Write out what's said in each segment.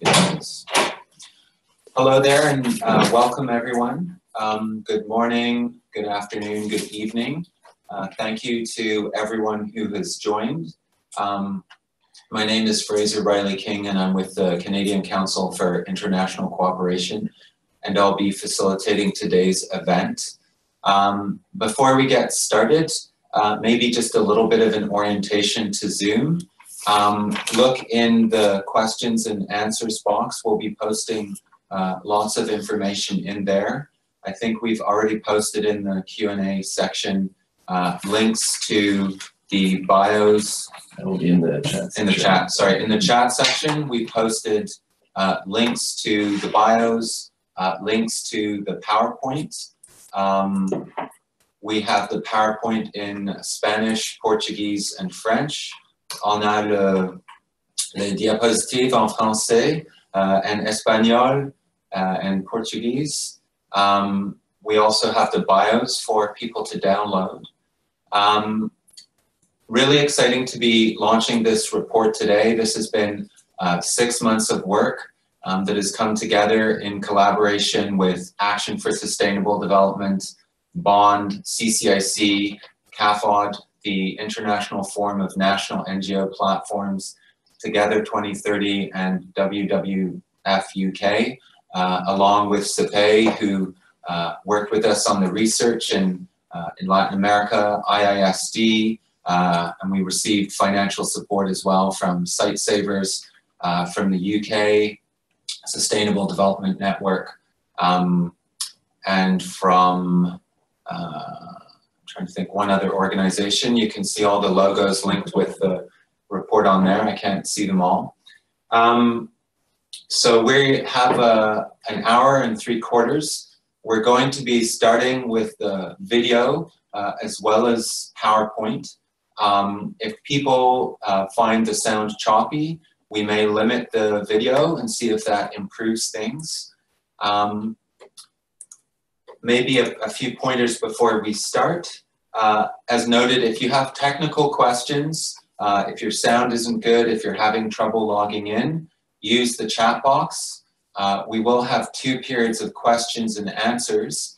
Yes. Hello there and welcome everyone. Good morning, good afternoon, good evening. Thank you to everyone who has joined. My name is Fraser Riley King and I'm with the Canadian Council for International Cooperation, and I'll be facilitating today's event. Before we get started, maybe just a little bit of an orientation to Zoom. Look in the questions and answers box. We'll be posting lots of information in there. I think we've already posted in the Q&A section links to the bios. That will be in the chat. In the chat, sorry. In the chat section, we posted links to the bios, links to the PowerPoint. We have the PowerPoint in Spanish, Portuguese, and French. On a les diapositives en français, en espagnol, and Portuguese. We also have the bios for people to download. Really exciting to be launching this report today. This has been 6 months of work that has come together in collaboration with Action for Sustainable Development, BOND, CCIC, CAFOD, the International Forum of National NGO Platforms, Together 2030, and WWF UK, along with CEPE, who worked with us on the research in Latin America, IISD, and we received financial support as well from Site Savers, from the UK, Sustainable Development Network, and from, I'm trying to think, one other organization. You can see all the logos linked with the report on there. I can't see them all. So we have an hour and 3/4. We're going to be starting with the video as well as PowerPoint. If people find the sound choppy, we may limit the video and see if that improves things. Maybe a few pointers before we start. As noted, if you have technical questions, if your sound isn't good, if you're having trouble logging in, use the chat box. We will have 2 periods of questions and answers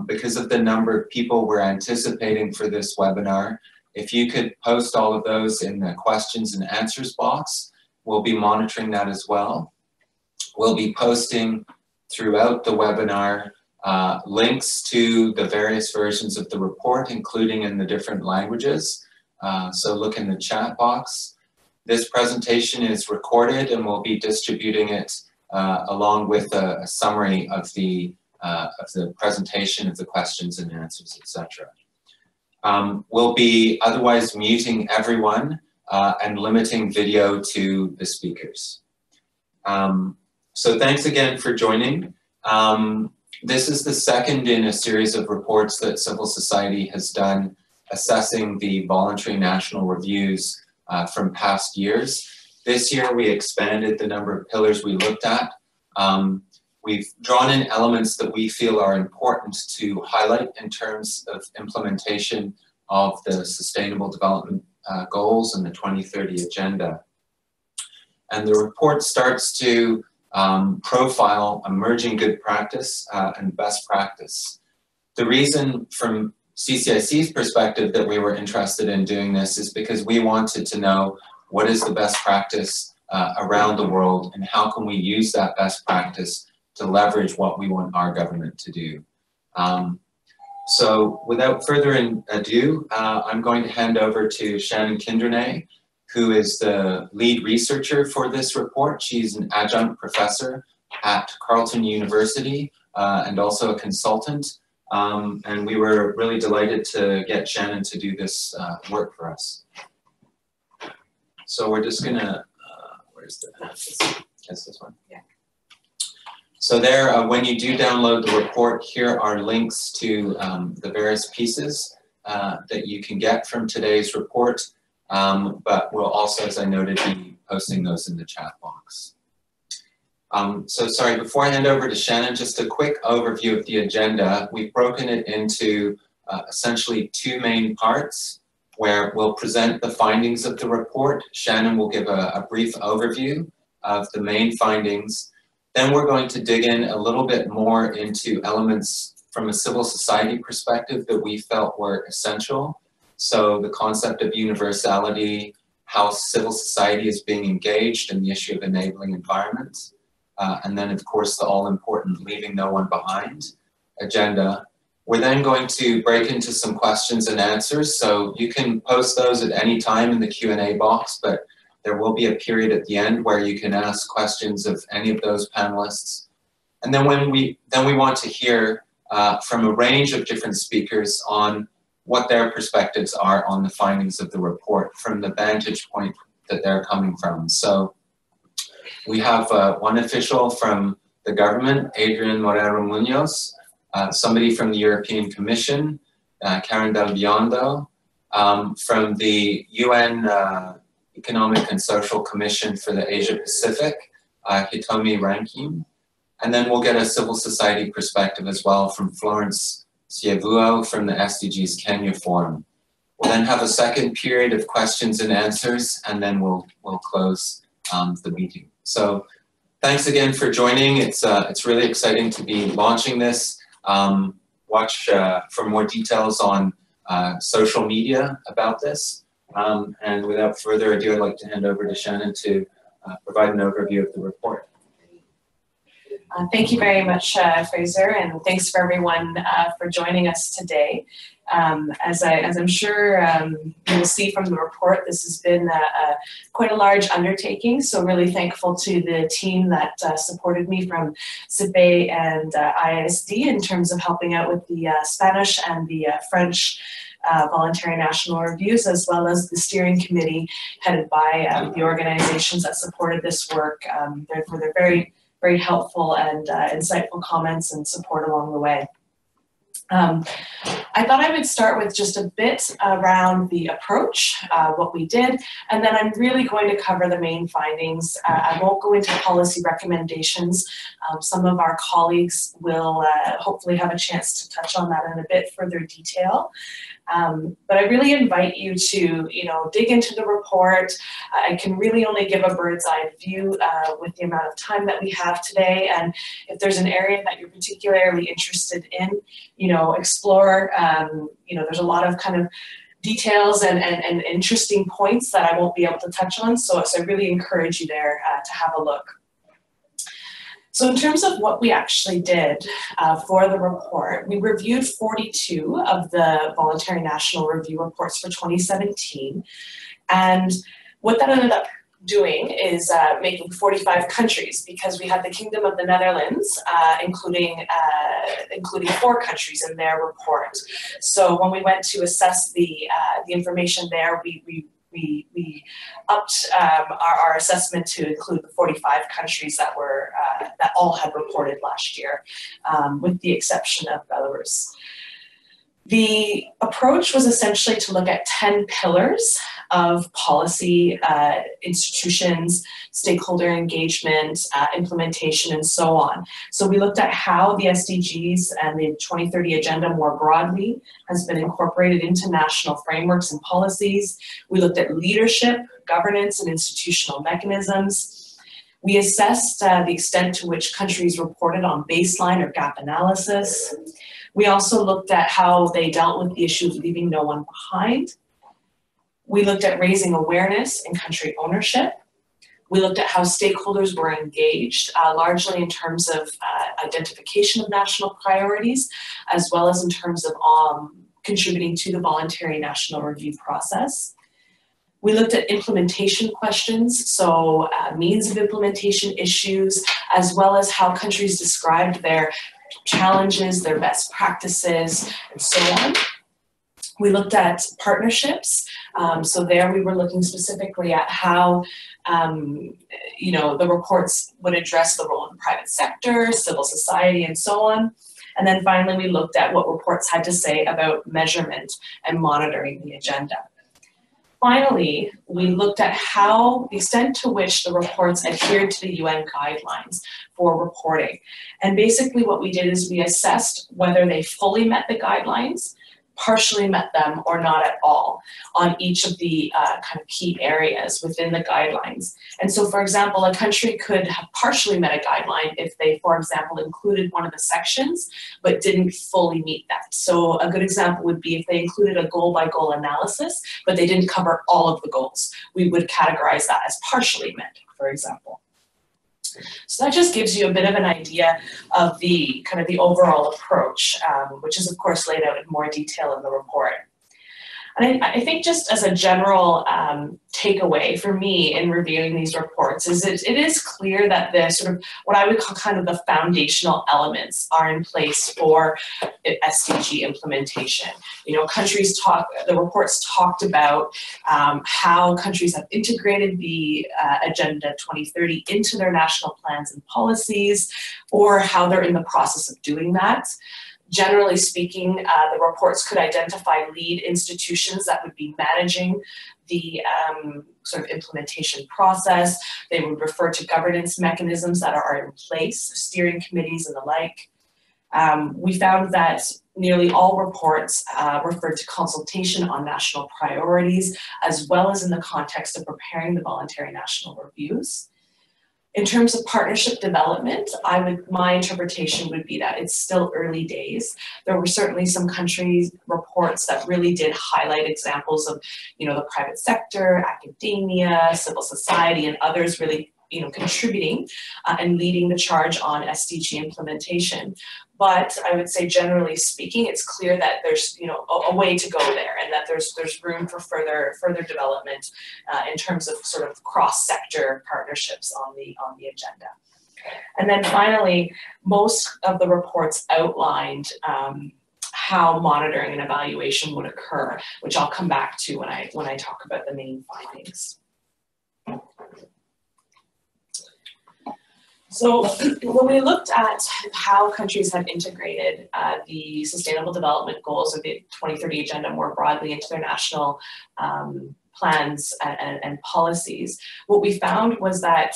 because of the number of people we're anticipating for this webinar. If you could post all of those in the questions and answers box, we'll be monitoring that as well. We'll be posting throughout the webinar links to the various versions of the report, including in the different languages. So look in the chat box. This presentation is recorded and we'll be distributing it along with a summary of the presentation, of the questions and answers, etc. We'll be otherwise muting everyone and limiting video to the speakers. So thanks again for joining. This is the second in a series of reports that civil society has done assessing the voluntary national reviews from past years. This year we expanded the number of pillars we looked at. We've drawn in elements that we feel are important to highlight in terms of implementation of the Sustainable Development Goals and the 2030 Agenda. And the report starts to profile emerging good practice and best practice. The reason from CCIC's perspective that we were interested in doing this is because we wanted to know what is the best practice around the world and how can we use that best practice to leverage what we want our government to do. So without further ado, I'm going to hand over to Shannon Kindernay, who is the lead researcher for this report. She's an adjunct professor at Carleton University and also a consultant. And we were really delighted to get Shannon to do this work for us. So we're just gonna, where's the, that's this one? Yeah. So there, when you do download the report, here are links to the various pieces that you can get from today's report. But we'll also, as I noted, be posting those in the chat box. So sorry, before I hand over to Shannon, just a quick overview of the agenda. We've broken it into essentially 2 main parts, where we'll present the findings of the report. Shannon will give a brief overview, of the main findings. Then we're going to dig in a little bit more into elements from a civil society perspective that we felt were essential. So the concept of universality, how civil society is being engaged in the issue of enabling environments. And then, of course, the all-important leaving no one behind agenda. We're then going to break into some questions and answers. So you can post those at any time in the Q&A box, but there will be a period at the end where you can ask questions of any of those panelists. And then we want to hear from a range of different speakers on what their perspectives are on the findings of the report from the vantage point that they're coming from. So we have one official from the government, Adrian Morero Munoz, somebody from the European Commission, Karen Del Biondo, from the UN Economic and Social Commission for the Asia Pacific, Hitomi Rankin. And then we'll get a civil society perspective as well from Florence Sievuo from the SDGs Kenya Forum. We'll then have a second period of questions and answers, and then we'll close the meeting. So thanks again for joining. It's really exciting to be launching this. Watch for more details on social media about this. And without further ado, I'd like to hand over to Shannon to provide an overview of the report. Thank you very much, Fraser, and thanks for everyone for joining us today. As I'm sure you'll see from the report, this has been quite a large undertaking, so really thankful to the team that supported me from CIPE and ISD in terms of helping out with the Spanish and the French voluntary national reviews, as well as the steering committee headed by the organizations that supported this work for their very helpful and insightful comments and support along the way. I thought I would start with just a bit around the approach, what we did, and then I'm really going to cover the main findings. I won't go into policy recommendations. Some of our colleagues will hopefully have a chance to touch on that in a bit further detail. But I really invite you to, dig into the report. I can really only give a bird's eye view with the amount of time that we have today. And if there's an area that you're particularly interested in, explore. There's a lot of kind of details and interesting points that I won't be able to touch on. So I really encourage you there to have a look. So in terms of what we actually did for the report, we reviewed 42 of the Voluntary National Review reports for 2017. And what that ended up doing is making 45 countries, because we had the Kingdom of the Netherlands, including 4 countries in their report. So when we went to assess the information there, we upped our assessment to include the 45 countries that were that all had reported last year, with the exception of Belarus. The approach was essentially to look at 10 pillars of policy, institutions, stakeholder engagement, implementation, and so on. So we looked at how the SDGs and the 2030 Agenda more broadly has been incorporated into national frameworks and policies. We looked at leadership, governance, and institutional mechanisms. We assessed the extent to which countries reported on baseline or gap analysis. We also looked at how they dealt with the issue of leaving no one behind. We looked at raising awareness and country ownership. We looked at how stakeholders were engaged, largely in terms of identification of national priorities, as well as in terms of contributing to the voluntary national review process. We looked at implementation questions, so means of implementation issues, as well as how countries described their challenges, their best practices, and so on. We looked at partnerships. So there we were looking specifically at how, the reports would address the role of the private sector, civil society, and so on. And then finally, we looked at what reports had to say about measurement and monitoring the agenda. Finally, we looked at how the extent to which the reports adhered to the UN guidelines for reporting. And basically what we did is we assessed whether they fully met the guidelines, partially met them or not at all on each of the kind of key areas within the guidelines. And so, for example, a country could have partially met a guideline if they, for example, included one of the sections but didn't fully meet that. So a good example would be if they included a goal-by-goal analysis, but they didn't cover all of the goals. We would categorize that as partially met, for example. So that just gives you a bit of an idea of the kind of the overall approach, which is of course laid out in more detail in the report. And I think just as a general takeaway for me in reviewing these reports is it is clear that the sort of what I would call kind of the foundational elements are in place for SDG implementation. You know, the reports talked about how countries have integrated the Agenda 2030 into their national plans and policies, or how they're in the process of doing that. Generally speaking, the reports could identify lead institutions that would be managing the sort of implementation process. They would refer to governance mechanisms that are in place, steering committees and the like. We found that nearly all reports referred to consultation on national priorities, as well as in the context of preparing the voluntary national reviews. In terms of partnership development, my interpretation would be that it's still early days. There were certainly some countries' reports that really did highlight examples of, you know, the private sector, academia, civil society, and others really, you know, contributing and leading the charge on SDG implementation. But I would say, generally speaking, it's clear that there's, you know, a way to go there, and that there's room for further development in terms of sort of cross-sector partnerships on the agenda. And then finally, most of the reports outlined how monitoring and evaluation would occur, which I'll come back to when I talk about the main findings. So when we looked at how countries have integrated the Sustainable Development Goals or the 2030 Agenda more broadly into their national plans and policies, what we found was that,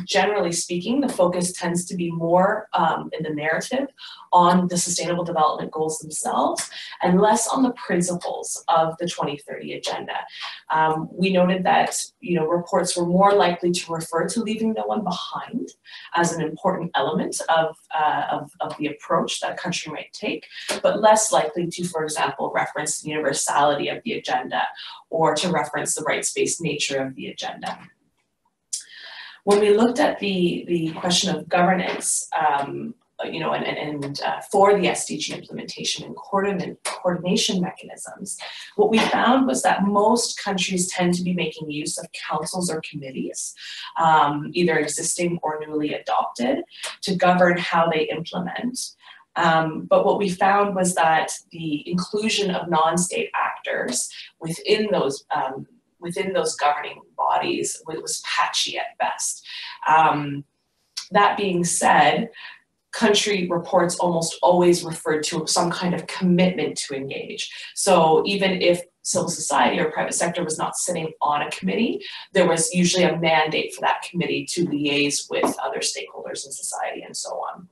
generally speaking, the focus tends to be more in the narrative on the Sustainable Development Goals themselves and less on the principles of the 2030 Agenda. We noted that, you know, reports were more likely to refer to leaving no one behind as an important element of the approach that a country might take, but less likely to, for example, reference the universality of the agenda or to reference the rights-based nature of the agenda. When we looked at the question of governance, you know, and for the SDG implementation and coordination mechanisms, what we found was that most countries tend to be making use of councils or committees, either existing or newly adopted, to govern how they implement. But what we found was that the inclusion of non-state actors within those governing bodies was patchy at best. That being said, country reports almost always referred to some kind of commitment to engage. So even if civil society or private sector was not sitting on a committee, there was usually a mandate for that committee to liaise with other stakeholders in society and so on.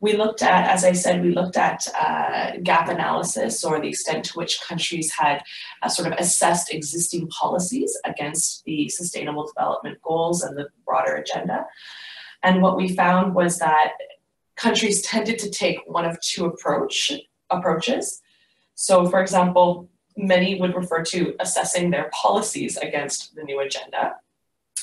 We looked at, as I said, gap analysis, or the extent to which countries had sort of assessed existing policies against the Sustainable Development Goals and the broader agenda. And what we found was that countries tended to take one of two approaches. So, for example, many would refer to assessing their policies against the new agenda,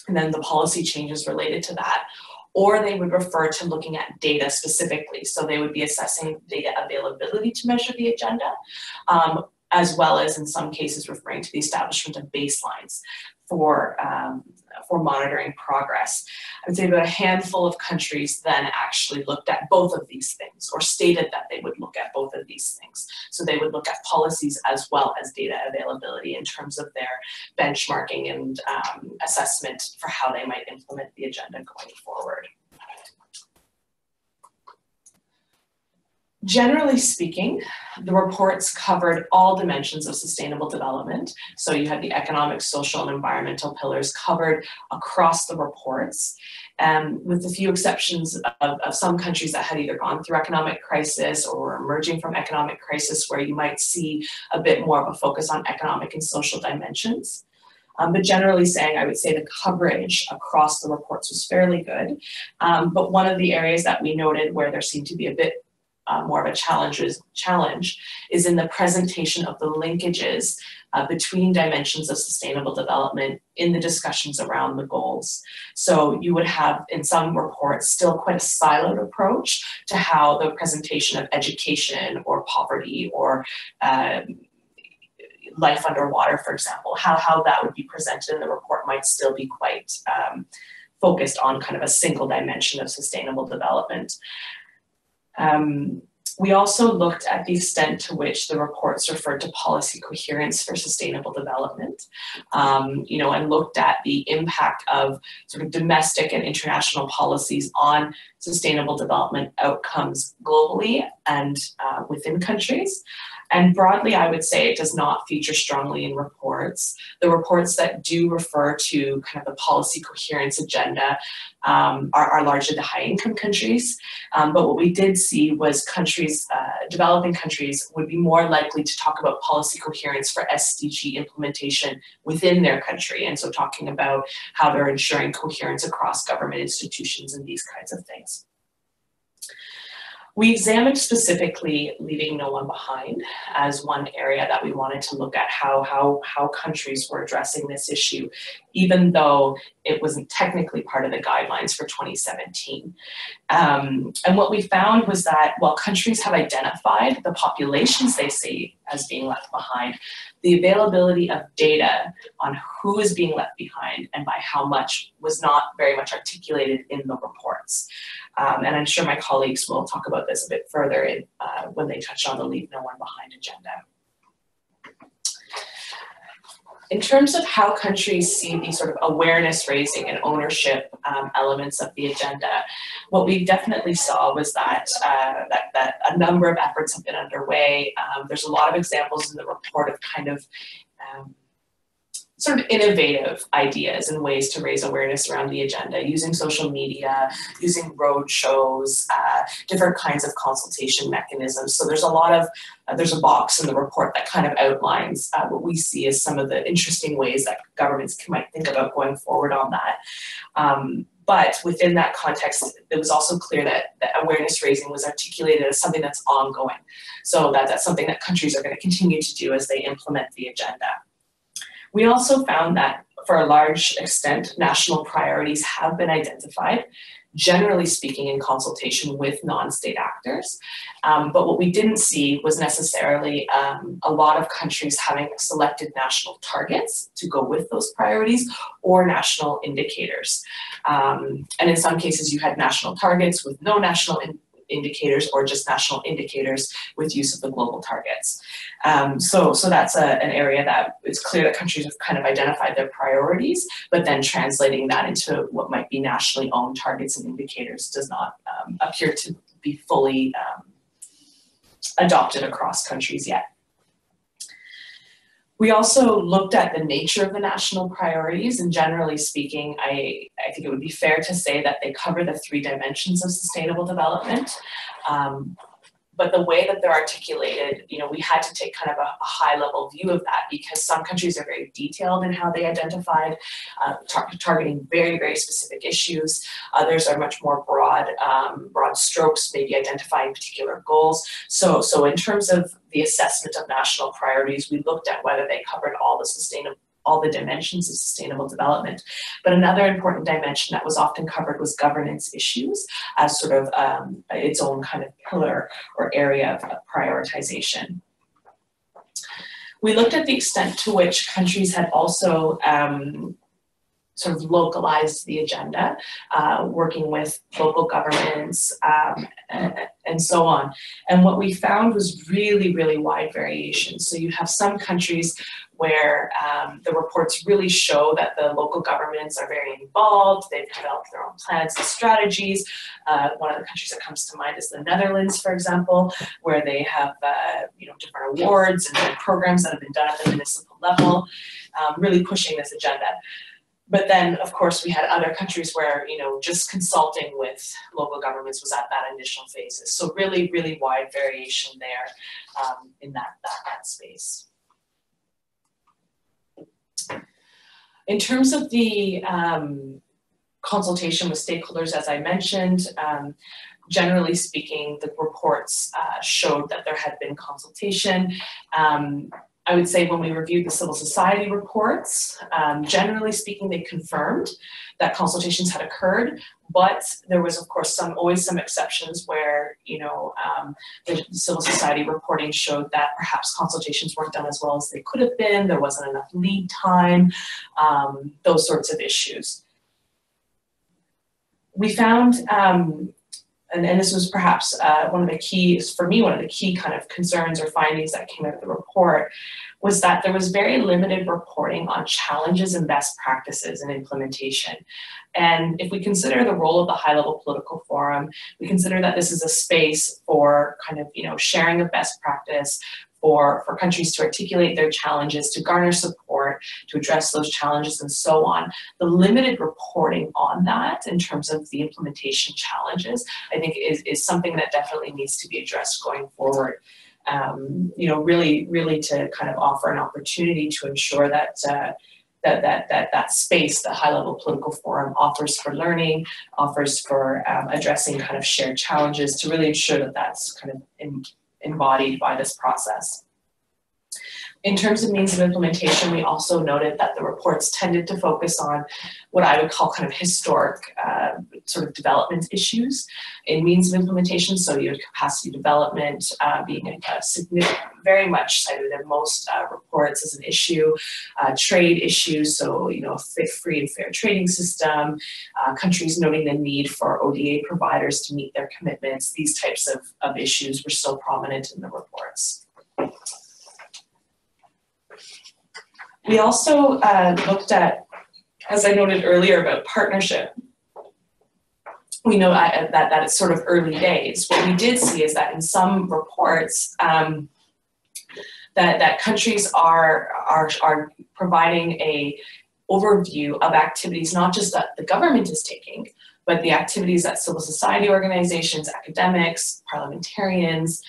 and then the policy changes related to that. Or they would refer to looking at data specifically. So they would be assessing data availability to measure the agenda, as well as in some cases referring to the establishment of baselines for monitoring progress. I would say about a handful of countries then actually looked at both of these things, or stated that they would look at both of these things. So they would look at policies as well as data availability in terms of their benchmarking and assessment for how they might implement the agenda going forward. Generally speaking, the reports covered all dimensions of sustainable development. So you had the economic, social, and environmental pillars covered across the reports, with a few exceptions of some countries that had either gone through economic crisis or were emerging from economic crisis, where you might see a bit more of a focus on economic and social dimensions. But generally saying, I would say the coverage across the reports was fairly good. But one of the areas that we noted where there seemed to be a bit more of a challenge is in the presentation of the linkages between dimensions of sustainable development in the discussions around the goals. So you would have in some reports still quite a siloed approach to how the presentation of education or poverty or life underwater, for example, how that would be presented in the report might still be quite focused on kind of a single dimension of sustainable development. We also looked at the extent to which the reports referred to policy coherence for sustainable development, and looked at the impact of sort of domestic and international policies on sustainable development outcomes globally and within countries. And broadly, I would say it does not feature strongly in reports. The reports that do refer to kind of the policy coherence agenda are largely the high-income countries. But what we did see was countries, developing countries, would be more likely to talk about policy coherence for SDG implementation within their country. And so talking about how they're ensuring coherence across government institutions and these kinds of things. We examined specifically leaving no one behind as one area that we wanted to look at how countries were addressing this issue, even though it wasn't technically part of the guidelines for 2017. And what we found was that while countries have identified the populations they see as being left behind, the availability of data on who is being left behind and by how much was not very much articulated in the reports. And I'm sure my colleagues will talk about this a bit further when they touch on the Leave No One Behind agenda. In terms of how countries see these sort of awareness raising and ownership elements of the agenda, what we definitely saw was that a number of efforts have been underway. There's a lot of examples in the report of kind of sort of innovative ideas and ways to raise awareness around the agenda, using social media, using road shows, different kinds of consultation mechanisms. So there's there's a box in the report that kind of outlines what we see as some of the interesting ways that governments might think about going forward on that. But within that context, it was also clear that awareness raising was articulated as something that's ongoing. So that's something that countries are going to continue to do as they implement the agenda. We also found that for a large extent, national priorities have been identified, generally speaking in consultation with non-state actors. But what we didn't see was necessarily a lot of countries having selected national targets to go with those priorities or national indicators. And in some cases, you had national targets with no national indicators or just national indicators with use of the global targets. So that's an area that it's clear that countries have kind of identified their priorities, but then translating that into what might be nationally owned targets and indicators does not appear to be fully adopted across countries yet. We also looked at the nature of the national priorities, and generally speaking, I think it would be fair to say that they cover the 3 dimensions of sustainable development. But the way that they're articulated, we had to take kind of a high-level view of that because some countries are very detailed in how they identified, targeting very, very specific issues. Others are much more broad strokes, maybe identifying particular goals. So in terms of the assessment of national priorities, we looked at whether they covered all the dimensions of sustainable development. But another important dimension that was often covered was governance issues as sort of its own kind of pillar or area of prioritization. We looked at the extent to which countries had also sort of localized the agenda, working with local governments and so on. And what we found was really, really wide variation. So you have some countries where the reports really show that the local governments are very involved, they've developed their own plans and strategies. One of the countries that comes to mind is the Netherlands, for example, where they have different awards and programs that have been done at the municipal level, really pushing this agenda. But then, of course, we had other countries where, just consulting with local governments was at that initial phases. So really, really wide variation there in that space. In terms of the consultation with stakeholders, as I mentioned, generally speaking, the reports showed that there had been consultation. I would say when we reviewed the civil society reports, generally speaking, they confirmed that consultations had occurred, but there was, of course, always some exceptions where, the civil society reporting showed that perhaps consultations weren't done as well as they could have been, there wasn't enough lead time, those sorts of issues. We found, and this was perhaps one of the key kind of concerns or findings that came out of the report, was that there was very limited reporting on challenges and best practices in implementation. And if we consider the role of the high-level political forum, we consider that this is a space for kind of, sharing of best practice, for countries to articulate their challenges, to garner support, to address those challenges, and so on. The limited reporting on that in terms of the implementation challenges, I think is something that definitely needs to be addressed going forward. Really to kind of offer an opportunity to ensure that that space, the high-level political forum, offers for learning, offers for addressing kind of shared challenges, to really ensure that that's kind of embodied by this process. In terms of means of implementation, we also noted that the reports tended to focus on what I would call kind of historic sort of development issues in means of implementation. So you had capacity development being a significant, very much cited in most reports as an issue, trade issues, so free and fair trading system, countries noting the need for ODA providers to meet their commitments. These types of issues were so prominent in the reports. We also looked at, as I noted earlier, about partnership. We know that it's sort of early days. What we did see is that in some reports, that countries are providing a overview of activities, not just that the government is taking, but the activities that civil society organizations, academics, parliamentarians,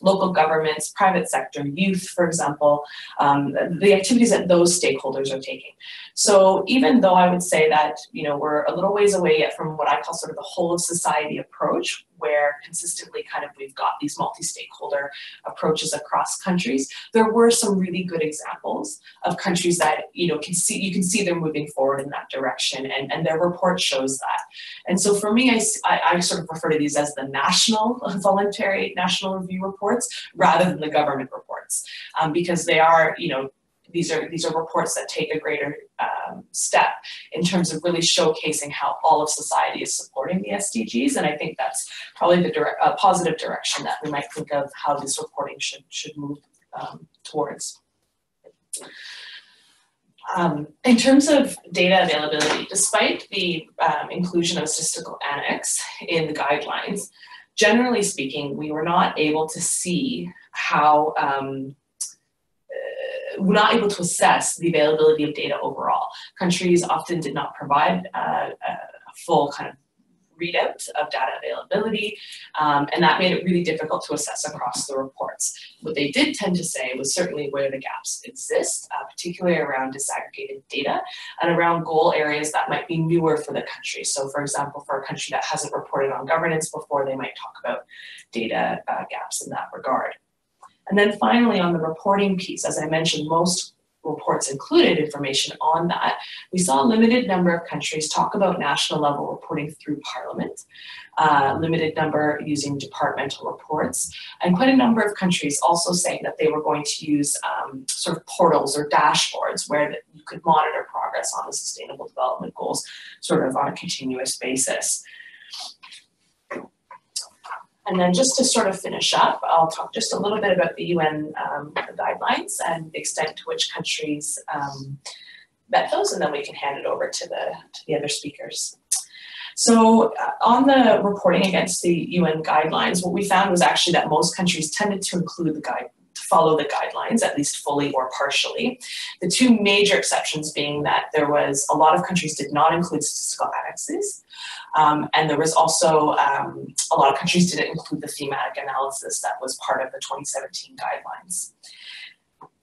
local governments, private sector, youth, for example, the activities that those stakeholders are taking. So even though I would say that, we're a little ways away yet from what I call sort of the whole of society approach, where consistently kind of we've got these multi-stakeholder approaches across countries, there were some really good examples of countries that, you can see they're moving forward in that direction, and their report shows that. And so for me, I sort of refer to these as the National Voluntary National Review reports rather than the government reports, because they are, these are reports that take a greater step in terms of really showcasing how all of society is supporting the SDGs, and I think that's probably the positive direction that we might think of how this reporting should move towards. In terms of data availability, despite the inclusion of a statistical annex in the guidelines, generally speaking, we were not able to see how we're not able to assess the availability of data overall. Countries often did not provide a full kind of readout of data availability, and that made it really difficult to assess across the reports. What they did tend to say was certainly where the gaps exist, particularly around disaggregated data and around goal areas that might be newer for the country. So for example, for a country that hasn't reported on governance before, they might talk about data gaps in that regard. And then finally, on the reporting piece, as I mentioned, most reports included information on that. We saw a limited number of countries talk about national level reporting through Parliament, limited number using departmental reports, and quite a number of countries also saying that they were going to use sort of portals or dashboards where you could monitor progress progress on the Sustainable Development Goals sort of on a continuous basis. And then just to sort of finish up, I'll talk just a little bit about the UN guidelines and the extent to which countries met those, and then we can hand it over to the other speakers. So on the reporting against the UN guidelines, what we found was actually that most countries tended to follow the guidelines, at least fully or partially. The two major exceptions being that there was a lot of countries did not include statistical annexes, and there was also a lot of countries didn't include the thematic analysis that was part of the 2017 guidelines.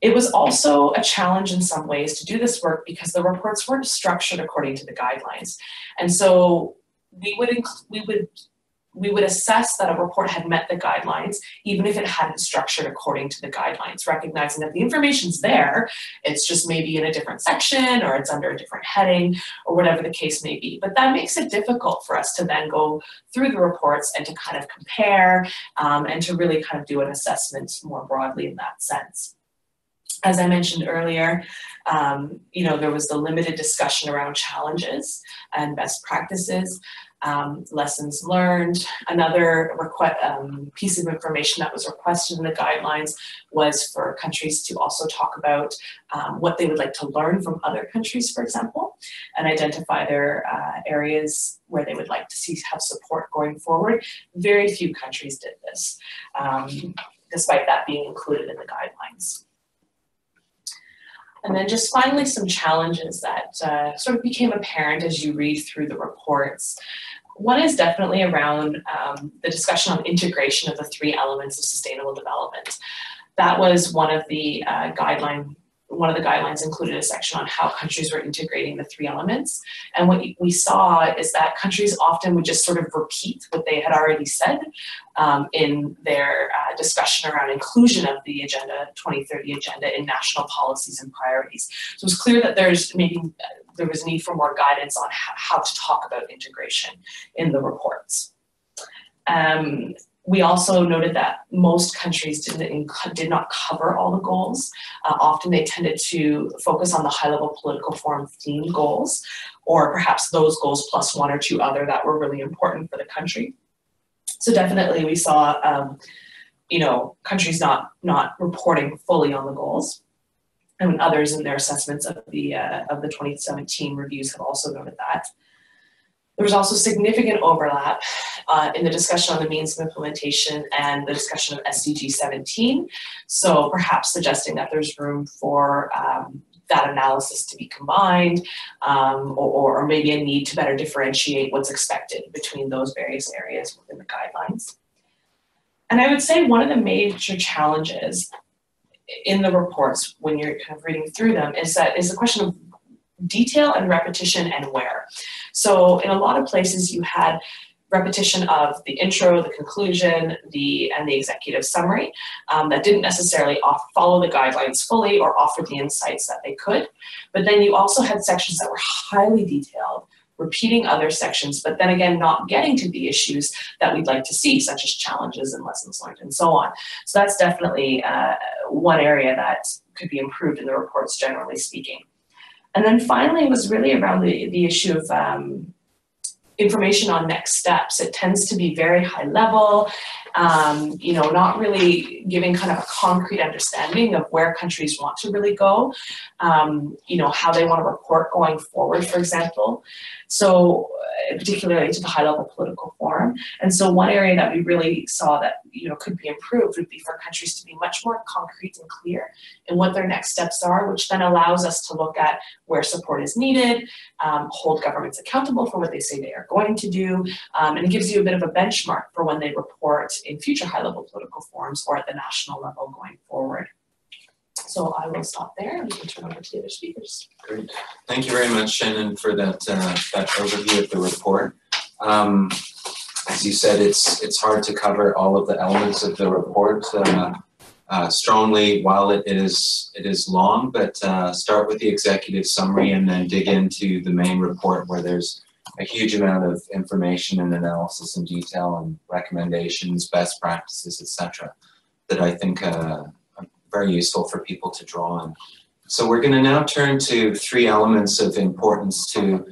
It was also a challenge in some ways to do this work because the reports weren't structured according to the guidelines. And so we would assess that a report had met the guidelines, even if it hadn't structured according to the guidelines, recognizing that the information's there, it's just maybe in a different section or it's under a different heading or whatever the case may be. But that makes it difficult for us to then go through the reports and to kind of compare and to really kind of do an assessment more broadly in that sense. As I mentioned earlier, there was the limited discussion around challenges and best practices, lessons learned. Another piece of information that was requested in the guidelines was for countries to also talk about what they would like to learn from other countries, for example, and identify their areas where they would like to have support going forward. Very few countries did this, despite that being included in the guidelines. And then just finally some challenges that sort of became apparent as you read through the reports. One is definitely around the discussion on integration of the 3 elements of sustainable development. That was one of the guidelines included a section on how countries were integrating the 3 elements. And what we saw is that countries often would just sort of repeat what they had already said in their discussion around inclusion of the 2030 agenda in national policies and priorities. So it was clear that there was a need for more guidance on how to talk about integration in the reports. We also noted that most countries did not cover all the goals. Often they tended to focus on the high-level political forum theme goals, or perhaps those goals plus 1 or 2 other that were really important for the country. So definitely we saw, countries not reporting fully on the goals. And others in their assessments of the 2017 reviews have also noted that. There was also significant overlap in the discussion on the means of implementation and the discussion of SDG 17. So perhaps suggesting that there's room for that analysis to be combined or maybe a need to better differentiate what's expected between those various areas within the guidelines. And I would say one of the major challenges in the reports when you're kind of reading through them is the question of detail and repetition and where. So in a lot of places you had repetition of the intro, the conclusion, and the executive summary that didn't necessarily follow the guidelines fully or offer the insights that they could. But then you also had sections that were highly detailed, repeating other sections, but then again, not getting to the issues that we'd like to see, such as challenges and lessons learned and so on. So that's definitely one area that could be improved in the reports, generally speaking. And then finally, it was really around the issue of information on next steps. It tends to be very high level, not really giving kind of a concrete understanding of where countries want to really go, how they want to report going forward, for example. So particularly to the high level political forum. And so one area that we really saw that, could be improved would be for countries to be much more concrete and clear in what their next steps are, which then allows us to look at where support is needed, hold governments accountable for what they say they are going to do, and it gives you a bit of a benchmark for when they report in future high-level political forums or at the national level going forward. So I will stop there and we can turn over to the other speakers. Great. Thank you very much, Shannon, for that overview of the report. As you said, it's hard to cover all of the elements of the report strongly while it is long, but start with the executive summary and then dig into the main report where there's a huge amount of information and analysis and detail and recommendations, best practices, etc., that I think are very useful for people to draw on. So we're going to now turn to 3 elements of importance to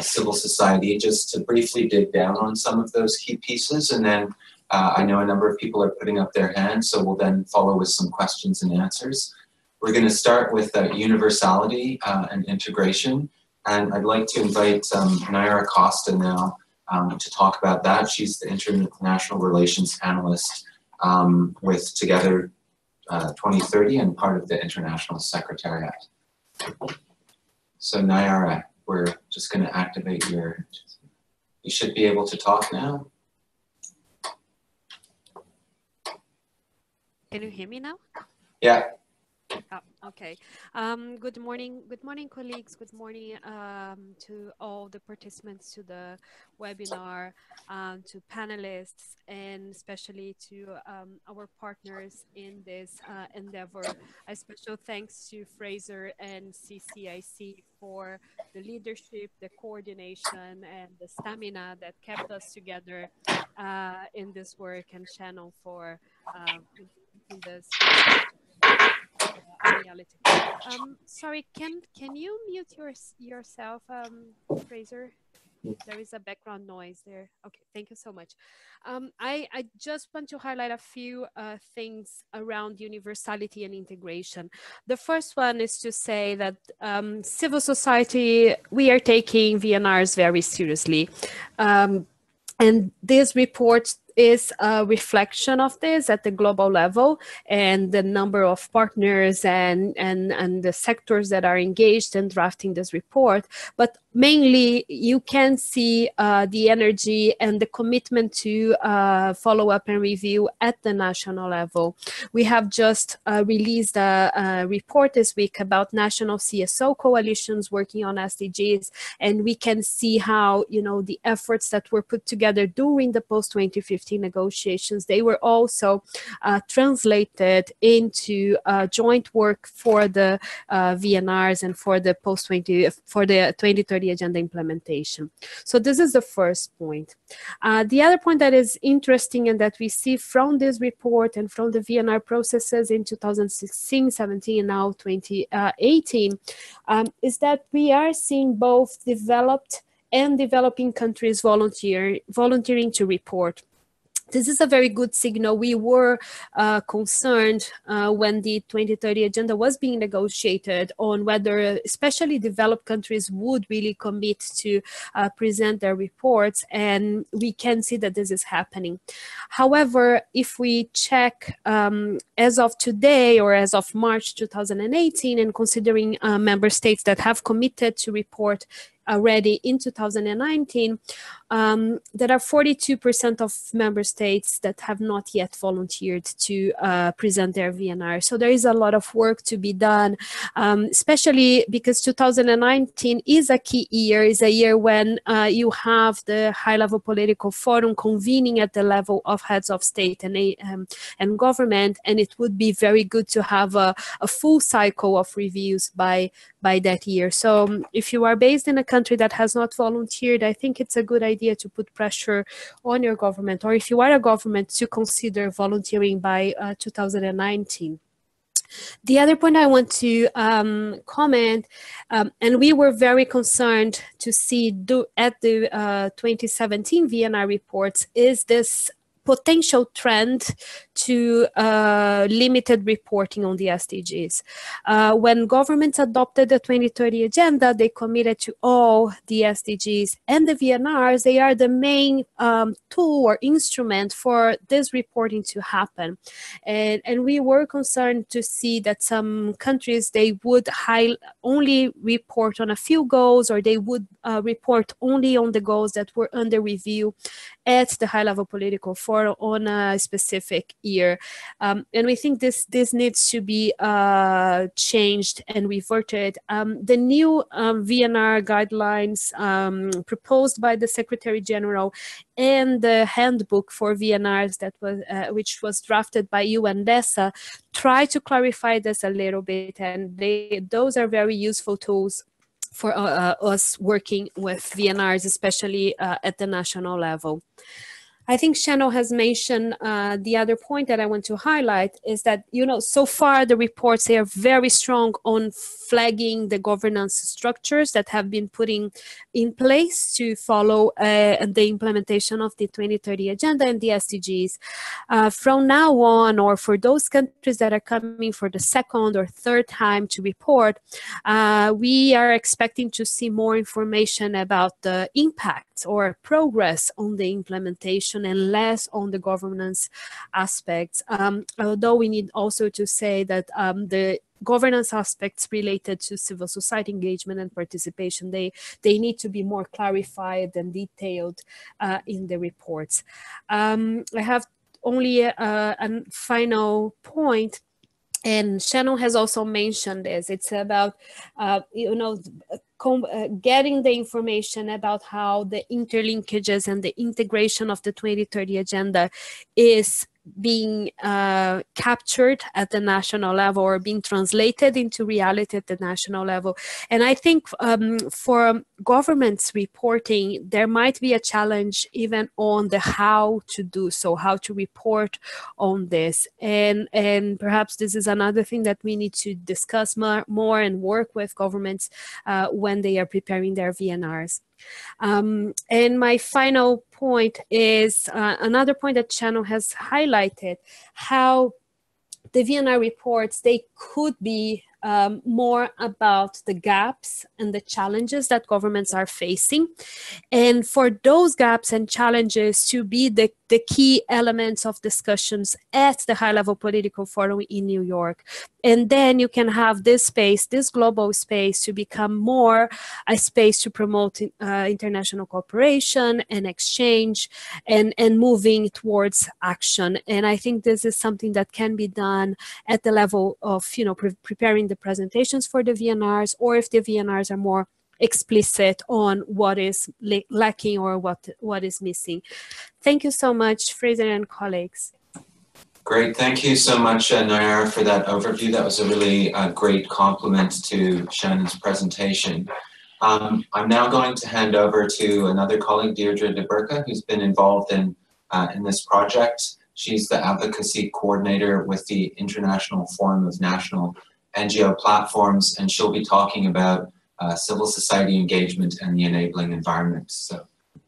civil society, just to briefly dig down on some of those key pieces. And then I know a number of people are putting up their hands, so we'll then follow with some questions and answers. We're going to start with universality and integration. And I'd like to invite Naira Costa now to talk about that. She's the International Relations Analyst with Together 2030 and part of the International Secretariat. So Naira, we're just going to activate you should be able to talk now. Can you hear me now? Yeah. Oh, okay. Good morning, colleagues. Good morning to all the participants to the webinar, to panelists, and especially to our partners in this endeavor. A special thanks to Fraser and CCIC for the leadership, the coordination, and the stamina that kept us together in this work, and Shannon for in this reality. Sorry, can you mute yourself, Fraser? There is a background noise there. Okay, thank you so much. I just want to highlight a few things around universality and integration. The first one is to say that civil society, we are taking VNRs very seriously. And this report is a reflection of this at the global level, and the number of partners and the sectors that are engaged in drafting this report. But mainly you can see the energy and the commitment to follow up and review at the national level. We have just released a report this week about national CSO coalitions working on SDGs, and we can see how, you know, the efforts that were put together during the post-2015 negotiations, they were also translated into joint work for the VNRs and for the for the 2030 agenda implementation. So this is the first point. The other point that is interesting and that we see from this report and from the VNR processes in 2016, 17, and now 2018 is that we are seeing both developed and developing countries volunteering to report. This is a very good signal. We were concerned when the 2030 agenda was being negotiated on whether especially developed countries would really commit to present their reports, and we can see that this is happening. However, if we check as of today or as of March 2018, and considering member states that have committed to report already in 2019, there are 42% of member states that have not yet volunteered to present their VNR. So there is a lot of work to be done, especially because 2019 is a key year, is a year when you have the high-level political forum convening at the level of heads of state and government, and it would be very good to have a full cycle of reviews by that year. So if you are based in a country that has not volunteered, I think it's a good idea to put pressure on your government, or if you are a government, to consider volunteering by 2019. The other point I want to comment, and we were very concerned to see at the 2017 VNR reports, is this potential trend to limited reporting on the SDGs. When governments adopted the 2030 agenda, they committed to all the SDGs, and the VNRs, they are the main tool or instrument for this reporting to happen. And we were concerned to see that some countries, they would only report on a few goals, or they would report only on the goals that were under review at the high-level political forum on a specific year. And we think this needs to be changed and reverted. The new VNR guidelines proposed by the Secretary General and the handbook for VNRs that was which was drafted by you and DESA try to clarify this a little bit, and those are very useful tools for us working with VNRs, especially at the national level. I think Shannon has mentioned the other point that I want to highlight is that, you know, so far the reports, they are very strong on flagging the governance structures that have been putting in place to follow the implementation of the 2030 agenda and the SDGs. From now on, or for those countries that are coming for the second or third time to report, we are expecting to see more information about the impacts or progress on the implementation and less on the governance aspects. Although we need also to say that the governance aspects related to civil society engagement and participation, they need to be more clarified and detailed in the reports. I have only a final point, and Shannon has also mentioned this. It's about, you know, getting the information about how the interlinkages and the integration of the 2030 agenda is being captured at the national level or being translated into reality at the national level. And I think for governments reporting, there might be a challenge even on the how to do so, how to report on this. And perhaps this is another thing that we need to discuss more and work with governments when they are preparing their VNRs. And my final point is another point that Shannon has highlighted, how the VNR reports, they could be more about the gaps and the challenges that governments are facing. And for those gaps and challenges to be the key elements of discussions at the high-level political forum in New York. And then you can have this space, this global space, to become more a space to promote international cooperation and exchange and moving towards action. And I think this is something that can be done at the level of, you know, preparing the presentations for the VNRs, or if the VNRs are more explicit on what is lacking or what is missing. Thank you so much, Fraser and colleagues. Great, thank you so much, Nayara, for that overview. That was a really great compliment to Shannon's presentation. I'm now going to hand over to another colleague, Deirdre de Burka, who's been involved in this project. She's the advocacy coordinator with the International Forum of National NGO Platforms, and she'll be talking about civil society engagement and the enabling environment. So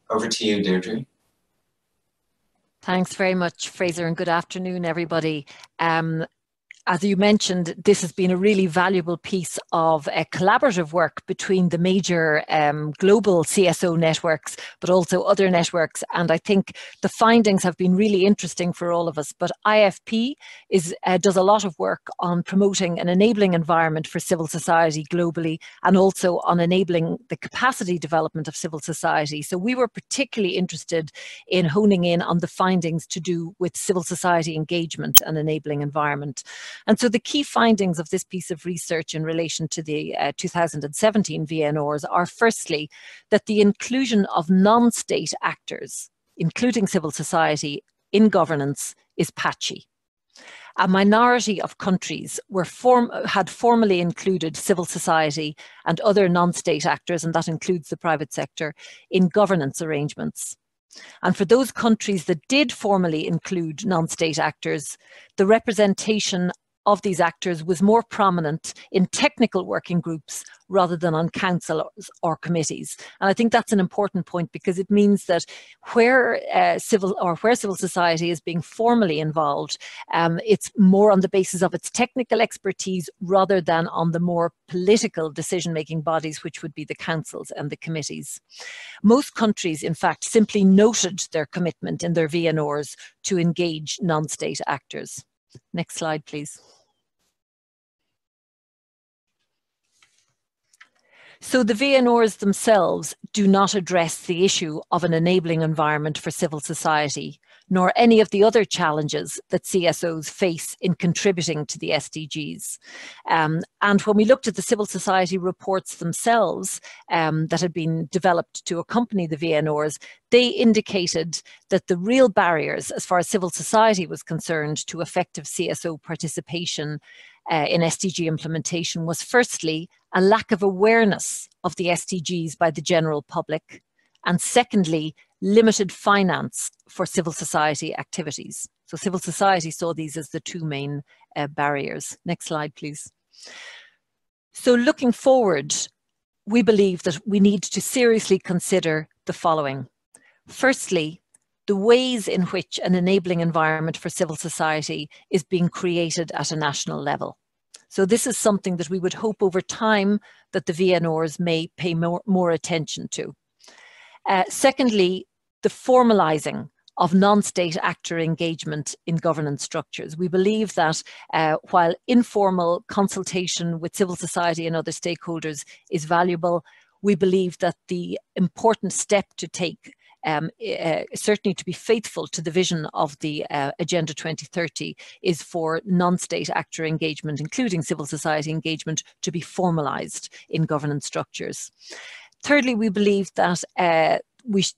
over to you, Deirdre. Thanks very much, Fraser, and good afternoon, everybody. As you mentioned, this has been a really valuable piece of collaborative work between the major global CSO networks, but also other networks. And I think the findings have been really interesting for all of us. But IFP does a lot of work on promoting an enabling environment for civil society globally, and also on enabling the capacity development of civil society. So we were particularly interested in honing in on the findings to do with civil society engagement and enabling environment. And so the key findings of this piece of research in relation to the 2017 VNRs are, firstly, that the inclusion of non-state actors, including civil society, in governance is patchy. A minority of countries had formally included civil society and other non-state actors, and that includes the private sector, in governance arrangements. And for those countries that did formally include non-state actors, the representation of these actors was more prominent in technical working groups rather than on councils or committees. And I think that's an important point, because it means that where civil society is being formally involved, it's more on the basis of its technical expertise rather than on the more political decision-making bodies, which would be the councils and the committees. Most countries, in fact, simply noted their commitment in their VNRs to engage non-state actors. Next slide, please. So the VNRs themselves do not address the issue of an enabling environment for civil society, nor any of the other challenges that CSOs face in contributing to the SDGs. And when we looked at the civil society reports themselves that had been developed to accompany the VNRs, they indicated that the real barriers, as far as civil society was concerned, to effective CSO participation in SDG implementation was, firstly, a lack of awareness of the SDGs by the general public, and secondly, limited finance for civil society activities. So civil society saw these as the two main barriers. Next slide, please. So looking forward, we believe that we need to seriously consider the following. Firstly, the ways in which an enabling environment for civil society is being created at a national level. So this is something that we would hope over time that the VNRs may pay more attention to. Secondly, the formalizing of non-state actor engagement in governance structures. We believe that while informal consultation with civil society and other stakeholders is valuable, we believe that the important step to take, certainly to be faithful to the vision of the Agenda 2030, is for non-state actor engagement, including civil society engagement, to be formalized in governance structures. Thirdly, we believe that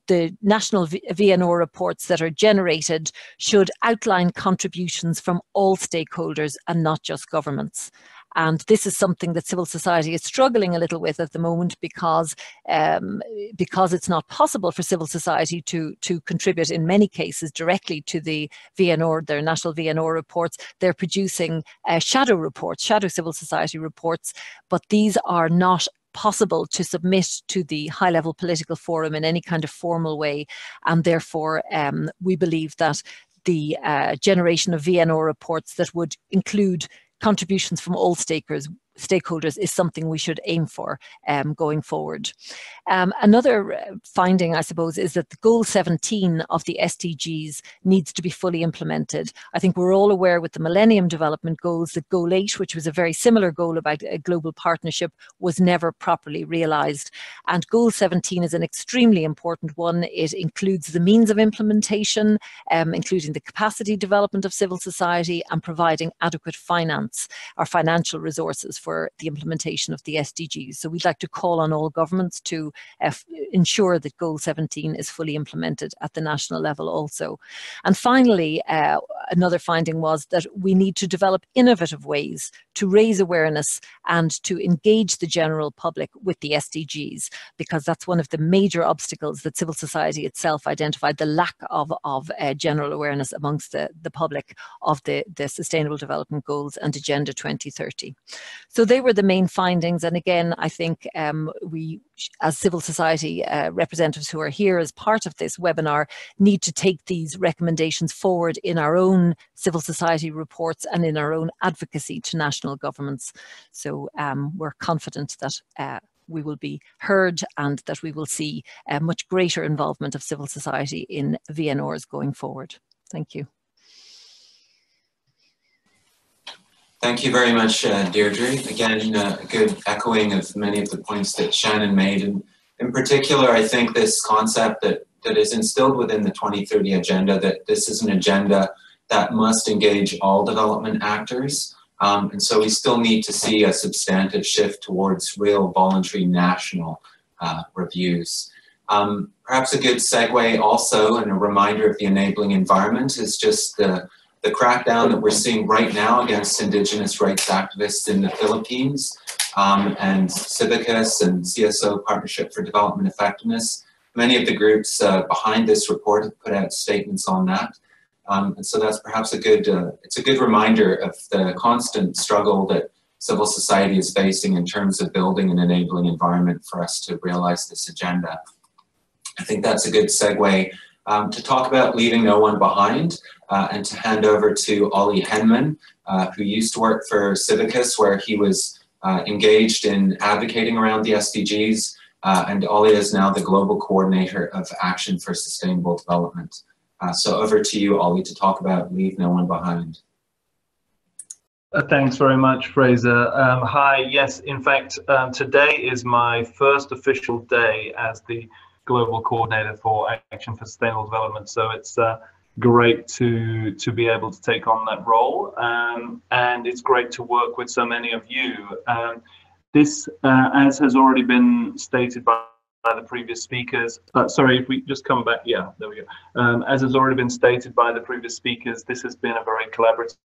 the national VNR reports that are generated should outline contributions from all stakeholders and not just governments. And this is something that civil society is struggling a little with at the moment because it's not possible for civil society to contribute in many cases directly to the VNR, their national VNR reports. They're producing shadow reports, shadow civil society reports, but these are not possible to submit to the high-level political forum in any kind of formal way, and therefore we believe that the generation of VNR reports that would include contributions from all stakeholders is something we should aim for going forward. Another finding, I suppose, is that the goal 17 of the SDGs needs to be fully implemented. I think we're all aware with the Millennium Development Goals that goal 8, which was a very similar goal about a global partnership, was never properly realized. And goal 17 is an extremely important one. It includes the means of implementation, including the capacity development of civil society and providing adequate finance or financial resources for the implementation of the SDGs. So we'd like to call on all governments to ensure that Goal 17 is fully implemented at the national level also. And finally, another finding was that we need to develop innovative ways to raise awareness and to engage the general public with the SDGs, because that's one of the major obstacles that civil society itself identified, the lack of general awareness amongst the public of the Sustainable Development Goals and Agenda 2030. So they were the main findings. And again, I think we, as civil society representatives who are here as part of this webinar, need to take these recommendations forward in our own civil society reports and in our own advocacy to national governments. So we're confident that we will be heard and that we will see a much greater involvement of civil society in VNRs going forward. Thank you. Thank you very much, Deirdre. Again, a good echoing of many of the points that Shannon made. And in particular, I think this concept that is instilled within the 2030 agenda, that this is an agenda that must engage all development actors. And so we still need to see a substantive shift towards real voluntary national reviews. Perhaps a good segue also, and a reminder of the enabling environment, is just the crackdown that we're seeing right now against Indigenous rights activists in the Philippines, and Civicus and CSO Partnership for Development Effectiveness. Many of the groups behind this report have put out statements on that. And so that's perhaps it's a good reminder of the constant struggle that civil society is facing in terms of building an enabling environment for us to realize this agenda. I think that's a good segue to talk about leaving no one behind, and to hand over to Ollie Henman, who used to work for Civicus, where he was engaged in advocating around the SDGs, and Ollie is now the Global Coordinator of Action for Sustainable Development. So over to you, Ollie, to talk about Leave No One Behind. Thanks very much, Fraser. Hi, yes, in fact, today is my first official day as the Global Coordinator for Action for Sustainable Development. So it's great to be able to take on that role, and it's great to work with so many of you. This, as has already been stated by the previous speakers, sorry, if we just come back, yeah, there we go. As has already been stated by the previous speakers, this has been a very collaborative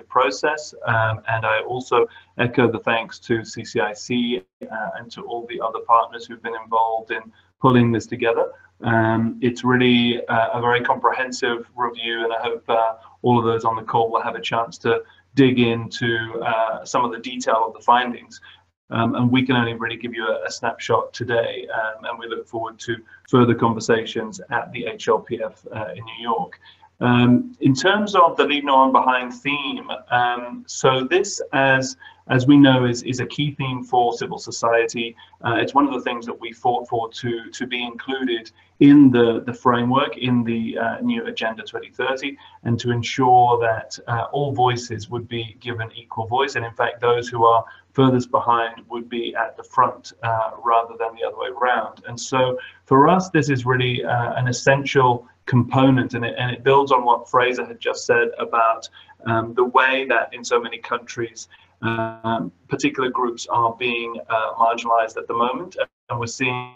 process, and I also echo the thanks to CCIC and to all the other partners who've been involved in pulling this together. It's really a very comprehensive review, and I hope all of those on the call will have a chance to dig into some of the detail of the findings. And we can only really give you a snapshot today, and we look forward to further conversations at the HLPF in New York. In terms of the Leave No One Behind theme, so this, as we know, is a key theme for civil society. It's one of the things that we fought for to be included in the framework, in the new Agenda 2030, and to ensure that all voices would be given equal voice, and in fact those who are furthest behind would be at the front rather than the other way around. And so for us, this is really an essential component, and it builds on what Fraser had just said about the way that in so many countries particular groups are being marginalized at the moment, and we're seeing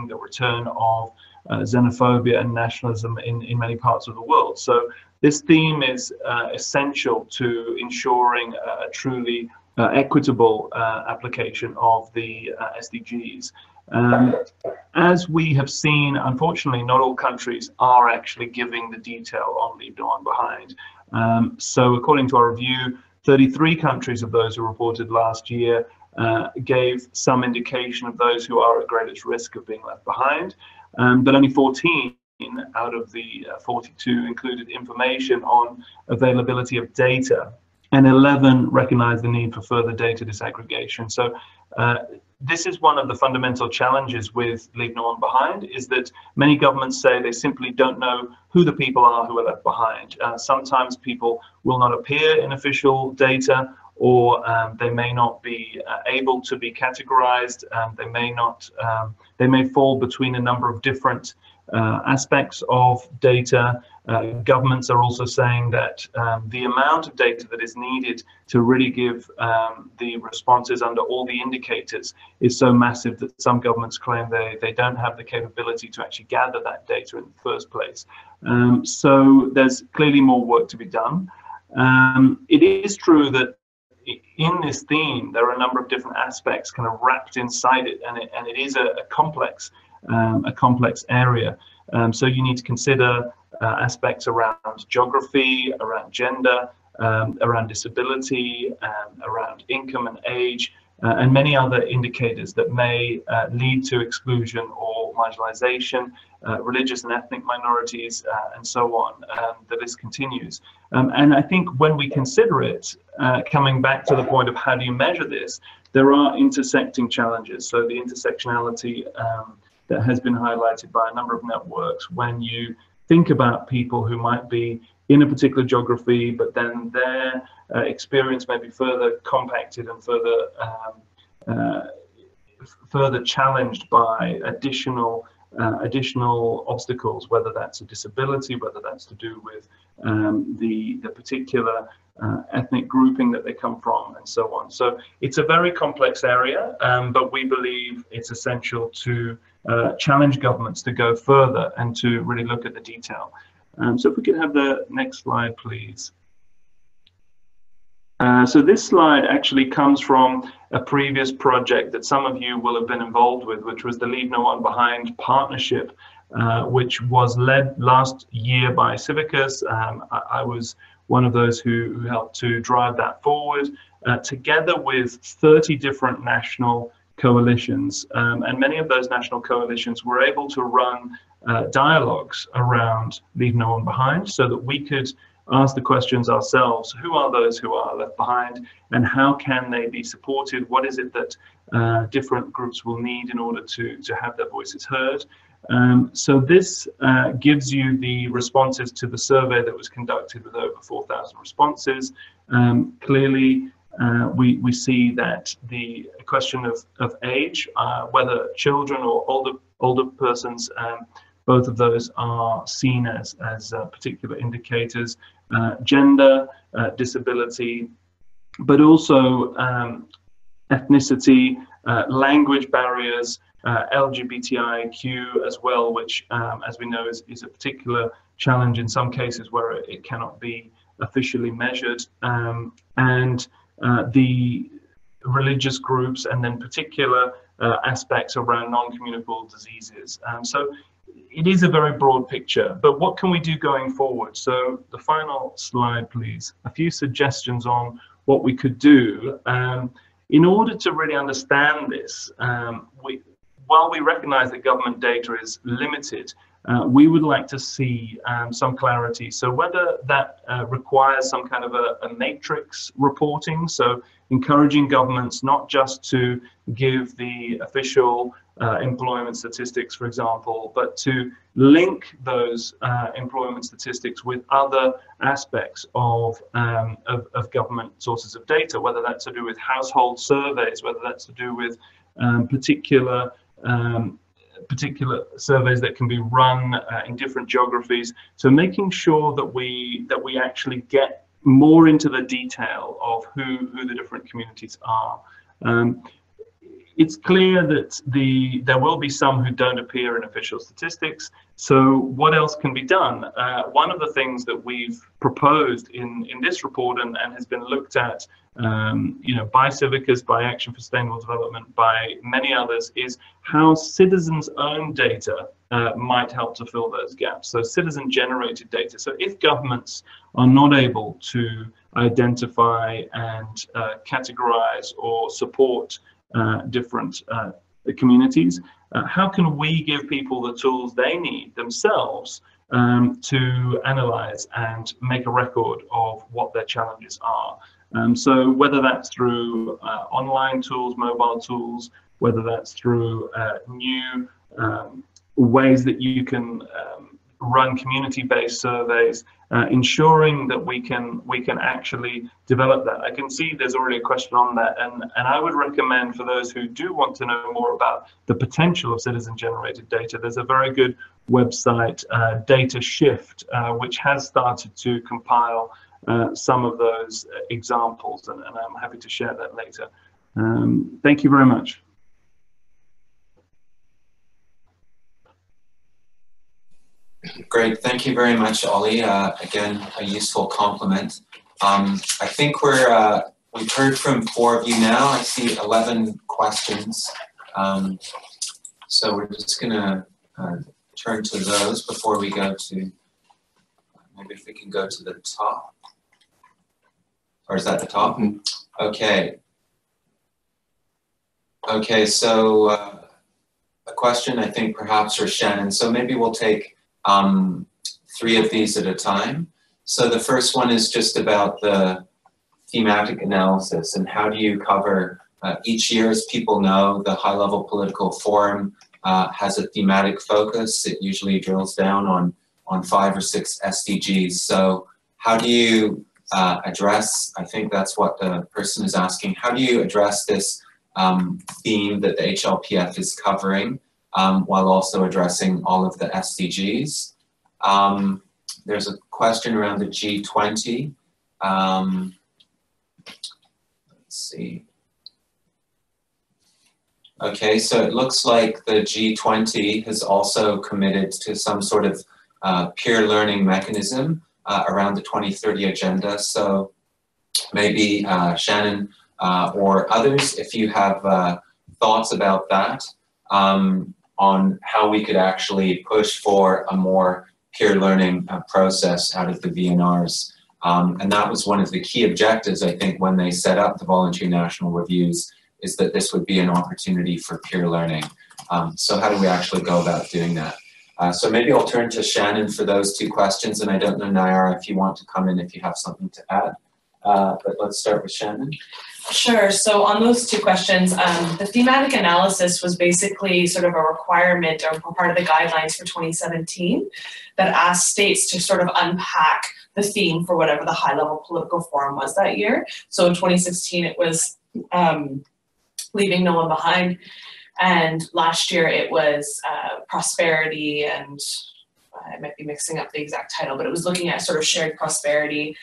the return of xenophobia and nationalism in many parts of the world. So this theme is essential to ensuring a truly equitable application of the SDGs. As we have seen, unfortunately, not all countries are actually giving the detail on Leave No One Behind. So according to our review, 33 countries of those who reported last year gave some indication of those who are at greatest risk of being left behind, but only 14 out of the 42 included information on availability of data, and 11 recognized the need for further data disaggregation. So this is one of the fundamental challenges with Leave No One Behind, is that many governments say they simply don't know who the people are who are left behind. Sometimes people will not appear in official data, or they may not be able to be categorized. They may fall between a number of different aspects of data. Governments are also saying that the amount of data that is needed to really give the responses under all the indicators is so massive that some governments claim they don't have the capability to actually gather that data in the first place. So there's clearly more work to be done. It is true that in this theme, there are a number of different aspects kind of wrapped inside it, and it is a complex area. So you need to consider aspects around geography, around gender, around disability, around income and age, and many other indicators that may lead to exclusion or marginalization, religious and ethnic minorities, and so on. The list continues. And I think when we consider it, coming back to the point of how do you measure this, there are intersecting challenges. So the intersectionality that has been highlighted by a number of networks, when you think about people who might be in a particular geography, but then their experience may be further compacted and further challenged by additional obstacles, whether that's a disability, whether that's to do with the particular ethnic grouping that they come from, and so on. So it's a very complex area, but we believe it's essential to challenge governments to go further and to really look at the detail. So if we could have the next slide, please. So this slide actually comes from a previous project that some of you will have been involved with, which was the Leave No One Behind partnership, which was led last year by Civicus. I was one of those who helped to drive that forward, together with 30 different national coalitions. And many of those national coalitions were able to run dialogues around Leave No One Behind, so that we could ask the questions ourselves: who are those who are left behind, and how can they be supported? What is it that different groups will need in order to have their voices heard? So this gives you the responses to the survey that was conducted with over 4,000 responses. Clearly, we see that the question of age, whether children or older persons, both of those are seen as particular indicators. Gender, disability, but also ethnicity, language barriers, LGBTIQ as well, which, as we know, is a particular challenge in some cases where it cannot be officially measured, and the religious groups, and then particular aspects around non-communicable diseases. So it is a very broad picture, but what can we do going forward? So the final slide, please. A few suggestions on what we could do. In order to really understand this, while we recognize that government data is limited, we would like to see some clarity. So whether that requires some kind of a matrix reporting, so encouraging governments not just to give the official employment statistics, for example, but to link those employment statistics with other aspects of government sources of data, whether that's to do with household surveys, whether that's to do with particular surveys that can be run in different geographies. So making sure that we actually get more into the detail of who the different communities are. It's clear that there will be some who don't appear in official statistics. So what else can be done? One of the things that we've proposed in this report and has been looked at, by Civicus, by Action for Sustainable Development, by many others, is how citizens' own data might help to fill those gaps. So citizen-generated data. So if governments are not able to identify and categorize or support different communities, how can we give people the tools they need themselves to analyze and make a record of what their challenges are? So whether that's through online tools, mobile tools, whether that's through new ways that you can run community-based surveys, ensuring that we can actually develop that. I can see there's already a question on that, and I would recommend for those who do want to know more about the potential of citizen-generated data, there's a very good website, Data Shift, which has started to compile some of those examples, and I'm happy to share that later. Thank you very much. Great, thank you very much, Ollie. Again, a useful compliment. I think we've heard from 4 of you now. I see 11 questions. So we're just gonna turn to those before we go to, maybe if we can go to the top. Or is that the top? Okay. Okay, so a question I think perhaps for Shannon. So maybe we'll take 3 of these at a time. So the first one is just about the thematic analysis and how do you cover each year, as people know, the high-level political forum has a thematic focus. It usually drills down on 5 or 6 SDGs. So how do you address, I think that's what the person is asking, how do you address this theme that the HLPF is covering while also addressing all of the SDGs? There's a question around the G20. Let's see. Okay, so it looks like the G20 has also committed to some sort of peer learning mechanism around the 2030 agenda. So maybe Shannon or others, if you have thoughts about that, on how we could actually push for a more peer learning process out of the VNRs. And that was one of the key objectives, I think, when they set up the voluntary national reviews, is that this would be an opportunity for peer learning. So how do we actually go about doing that? So maybe I'll turn to Shannon for those 2 questions, and I don't know, Nayara, if you want to come in if you have something to add. But let's start with Shannon. Sure. So on those 2 questions, the thematic analysis was basically sort of a requirement or part of the guidelines for 2017 that asked states to sort of unpack the theme for whatever the high-level political forum was that year. So in 2016, it was Leaving No One Behind, and last year it was prosperity, and I might be mixing up the exact title, but it was looking at sort of shared prosperity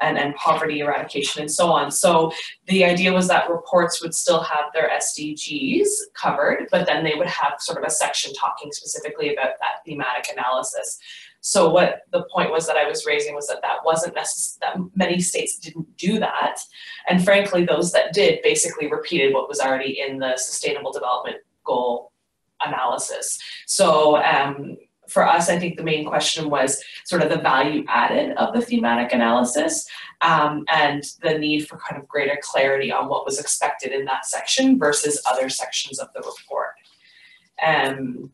and poverty eradication and so on. So the idea was that reports would still have their SDGs covered, but then they would have sort of a section talking specifically about that thematic analysis. So what the point was that I was raising was that wasn't that many states didn't do that. And frankly, those that did basically repeated what was already in the Sustainable Development Goal analysis. So for us, I think the main question was sort of the value added of the thematic analysis and the need for kind of greater clarity on what was expected in that section versus other sections of the report. And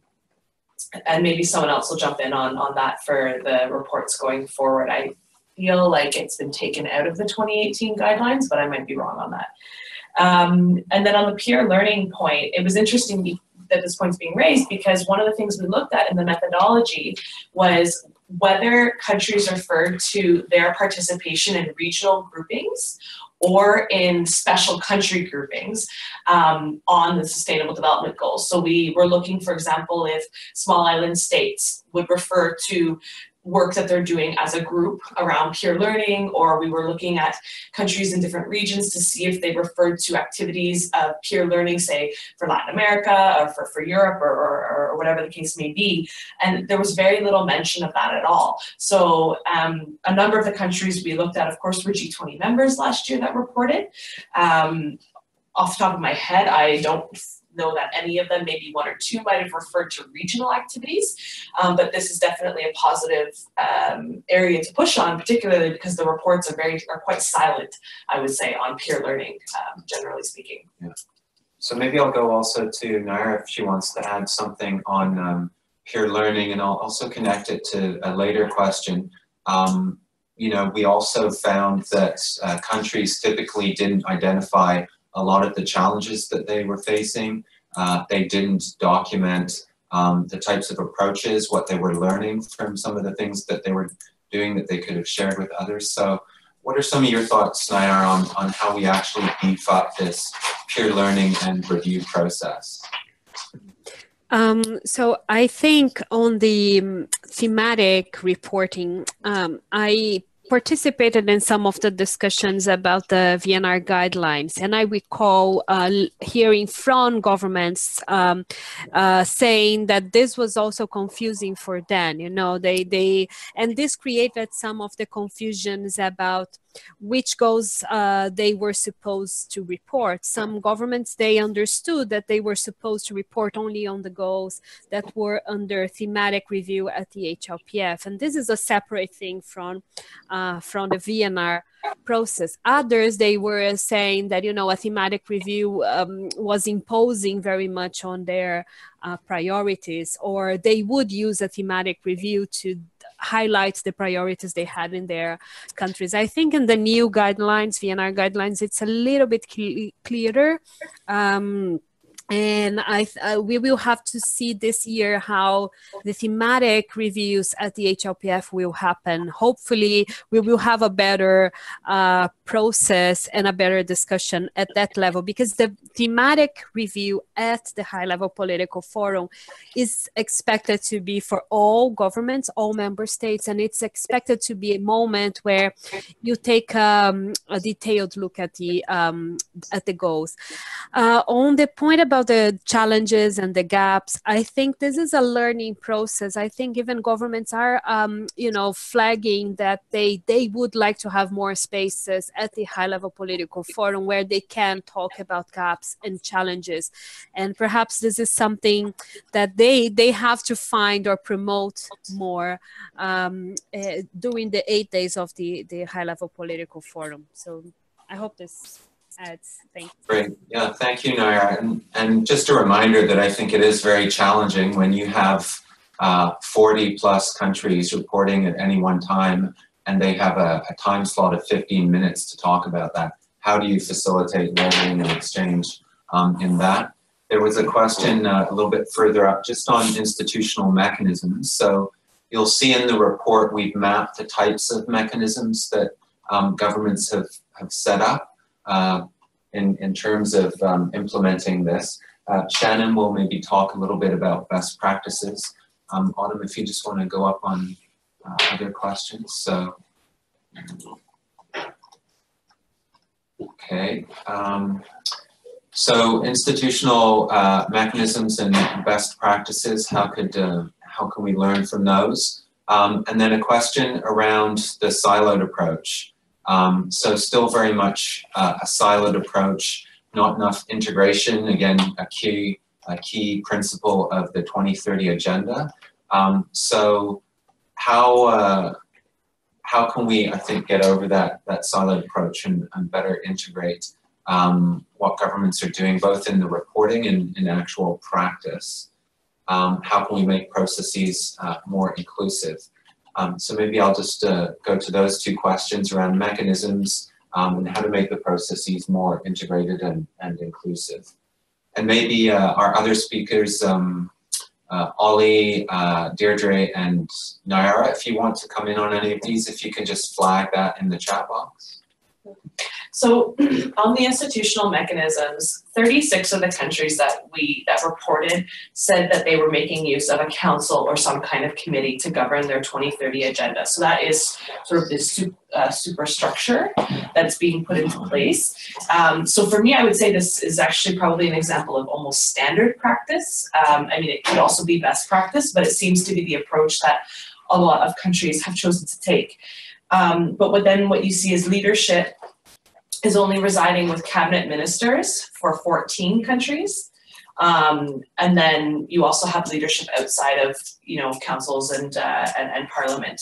maybe someone else will jump in on that for the reports going forward. I feel like it's been taken out of the 2018 guidelines, but I might be wrong on that. And then on the peer learning point, it was interesting that this point's being raised because one of the things we looked at in the methodology was whether countries referred to their participation in regional groupings or in special country groupings on the Sustainable Development Goals. So we were looking, for example, if small island states would refer to work that they're doing as a group around peer learning, or we were looking at countries in different regions to see if they referred to activities of peer learning, say for Latin America or for Europe or whatever the case may be. And there was very little mention of that at all. So a number of the countries we looked at, of course, were G20 members last year that reported. Off the top of my head, I don't know that any of them, maybe one or two, might have referred to regional activities, but this is definitely a positive area to push on, particularly because the reports are quite silent, I would say, on peer learning, generally speaking. Yeah. So maybe I'll go also to Naira if she wants to add something on peer learning, and I'll also connect it to a later question. You know, we also found that countries typically didn't identify a lot of the challenges that they were facing. They didn't document the types of approaches, what they were learning from some of the things that they were doing that they could have shared with others. So what are some of your thoughts, Naira, on how we actually beef up this peer learning and review process? So I think on the thematic reporting, I participated in some of the discussions about the VNR guidelines, and I recall hearing from governments saying that this was also confusing for them. You know, and this created some of the confusions about which goals they were supposed to report. Some governments, they understood that they were supposed to report only on the goals that were under thematic review at the HLPF, and this is a separate thing from the VNR process. Others, they were saying that, you know, a thematic review was imposing very much on their priorities, or they would use a thematic review to highlight the priorities they had in their countries. I think in the new guidelines, VNR guidelines, it's a little bit clearer. And we will have to see this year how the thematic reviews at the HLPF will happen. Hopefully, we will have a better process and a better discussion at that level, because the thematic review at the high-level political forum is expected to be for all governments, all member states, and it's expected to be a moment where you take a detailed look at the goals. On the point about the challenges and the gaps, I think this is a learning process. I think even governments are, you know, flagging that they would like to have more spaces at the high-level political forum where they can talk about gaps and challenges. And perhaps this is something that they have to find or promote more during the 8 days of the high-level political forum. So I hope this adds. Thanks. Great. Yeah, thank you, Naira. And just a reminder that I think it is very challenging when you have 40 plus countries reporting at any one time, and they have a time slot of 15 minutes to talk about that. How do you facilitate learning and exchange in that? There was a question a little bit further up just on institutional mechanisms. So you'll see in the report we've mapped the types of mechanisms that governments have set up in terms of implementing this. Shannon will maybe talk a little bit about best practices. Autumn, if you just want to go up on other questions. So, okay. So institutional mechanisms and best practices, how can we learn from those? And then a question around the siloed approach. So still very much a siloed approach, not enough integration, again, a key principle of the 2030 agenda. So how can we, I think, get over that siloed approach and better integrate what governments are doing, both in the reporting and in actual practice? How can we make processes more inclusive? So maybe I'll just go to those two questions around mechanisms and how to make the processes more integrated and inclusive. And maybe our other speakers, Ollie, Deirdre, and Nyara, if you want to come in on any of these, if you can just flag that in the chat box. So on the institutional mechanisms, 36 of the countries that reported said that they were making use of a council or some kind of committee to govern their 2030 agenda. So that is sort of this superstructure that's being put into place. So for me, I would say this is actually probably an example of almost standard practice. I mean, it could also be best practice, but it seems to be the approach that a lot of countries have chosen to take. But what you see is leadership is only residing with cabinet ministers for 14 countries. And then you also have leadership outside of, councils and parliament.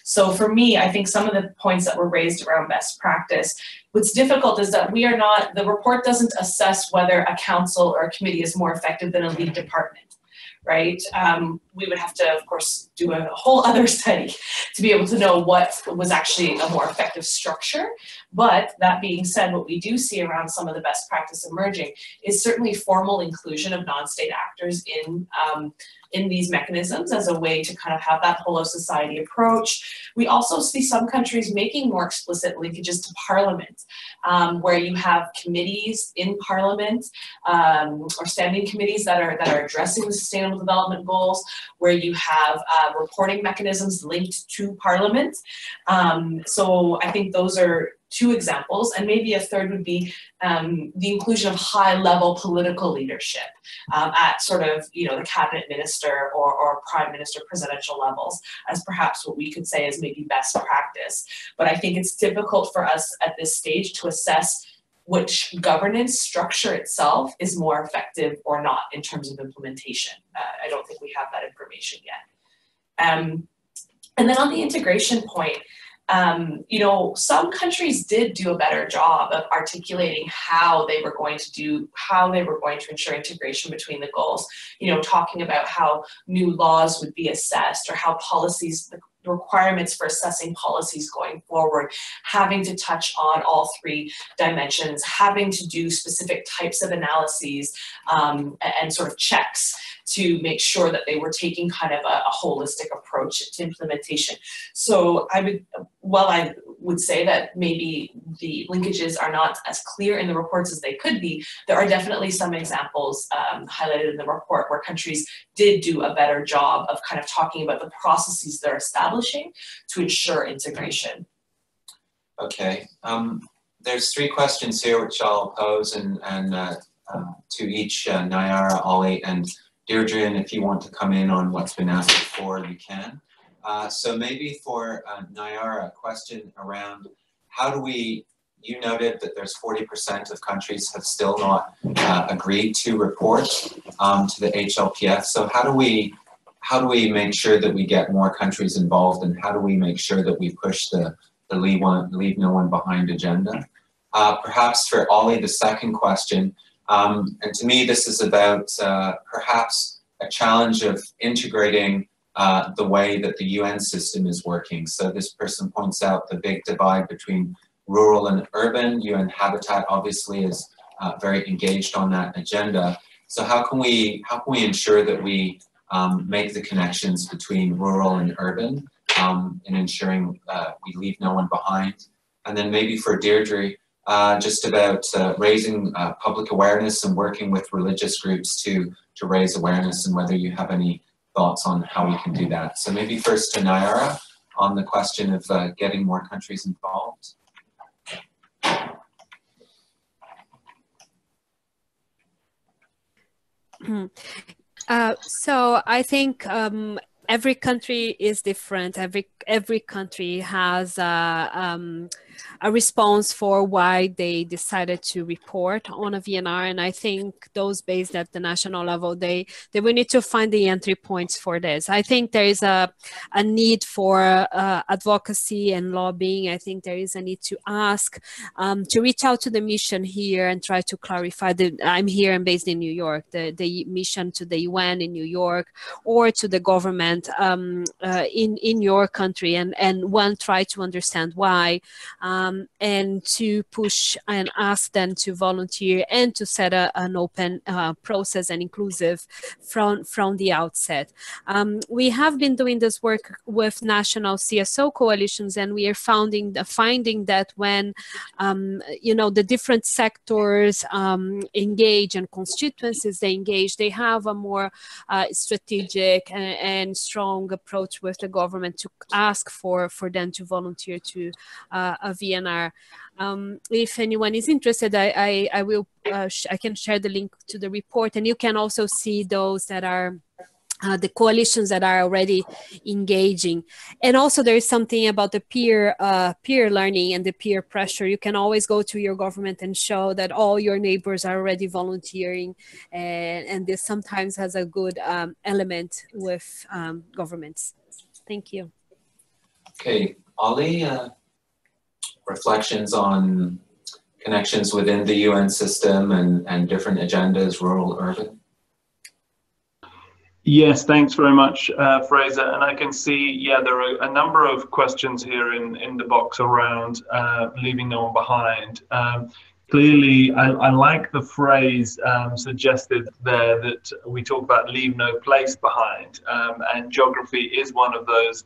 So for me, I think some of the points that were raised around best practice, what's difficult is that the report doesn't assess whether a council or a committee is more effective than a lead department. Right? We would have to, of course, do a whole other study to be able to know what was actually a more effective structure. But that being said, what we do see around some of the best practice emerging is certainly formal inclusion of non-state actors in these mechanisms as a way to kind of have that whole of society approach. We also see some countries making more explicit linkages to parliament, where you have committees in parliament or standing committees that are addressing the sustainable development goals, where you have reporting mechanisms linked to parliament. So I think those are two examples, and maybe a third would be the inclusion of high-level political leadership at sort of, the cabinet minister or prime minister presidential levels as perhaps what we could say is maybe best practice. But I think it's difficult for us at this stage to assess which governance structure itself is more effective or not in terms of implementation. I don't think we have that information yet. And then on the integration point, some countries did do a better job of articulating how they were going to ensure integration between the goals, talking about how new laws would be assessed or how policies, the requirements for assessing policies going forward, having to touch on all three dimensions, having to do specific types of analyses and sort of checks to make sure that they were taking kind of a holistic approach to implementation. So I would say that maybe the linkages are not as clear in the reports as they could be. There are definitely some examples highlighted in the report where countries did do a better job of kind of talking about the processes they're establishing to ensure integration. Okay, there's three questions here which I'll pose and to each, Nyara, Ollie, and Deirdre, and if you want to come in on what's been asked before, you can. So maybe for Nyara, a question around how do we, you noted that there's 40% of countries have still not agreed to report to the HLPF. So how do we make sure that we get more countries involved, and how do we make sure that we push the Leave No One Behind agenda? Perhaps for Ollie, the second question, and to me this is about perhaps a challenge of integrating the way that the UN system is working. So this person points out the big divide between rural and urban. UN Habitat obviously is very engaged on that agenda. So how can we ensure that we make the connections between rural and urban in ensuring we leave no one behind? And then maybe for Deirdre, just about raising public awareness and working with religious groups to raise awareness, and whether you have any thoughts on how we can do that. So maybe first to Nyara on the question of getting more countries involved. So I think every country is different. Every country has a response for why they decided to report on a VNR, and I think those based at the national level, they will need to find the entry points for this. I think there is a need for advocacy and lobbying. I think there is a need to ask, to reach out to the mission here and try to clarify. I'm here and based in New York, the mission to the UN in New York, or to the government in your country, and try to understand why, and to push and ask them to volunteer and to set an open process and inclusive from the outset. We have been doing this work with national CSO coalitions, and we are finding that when the different sectors engage and constituencies they engage, they have a more strategic and strong approach with the government to ask for them to volunteer to a VNR. If anyone is interested, I can share the link to the report, and you can also see those that are the coalitions that are already engaging. And also there is something about the peer learning and the peer pressure. You can always go to your government and show that all your neighbors are already volunteering, and this sometimes has a good element with governments. Thank you. Okay, Ollie, reflections on connections within the UN system and different agendas, rural, urban? Yes, thanks very much, Fraser. And I can see, yeah, there are a number of questions here in the box around leaving no one behind. Clearly, I like the phrase suggested there that we talk about leave no place behind, and geography is one of those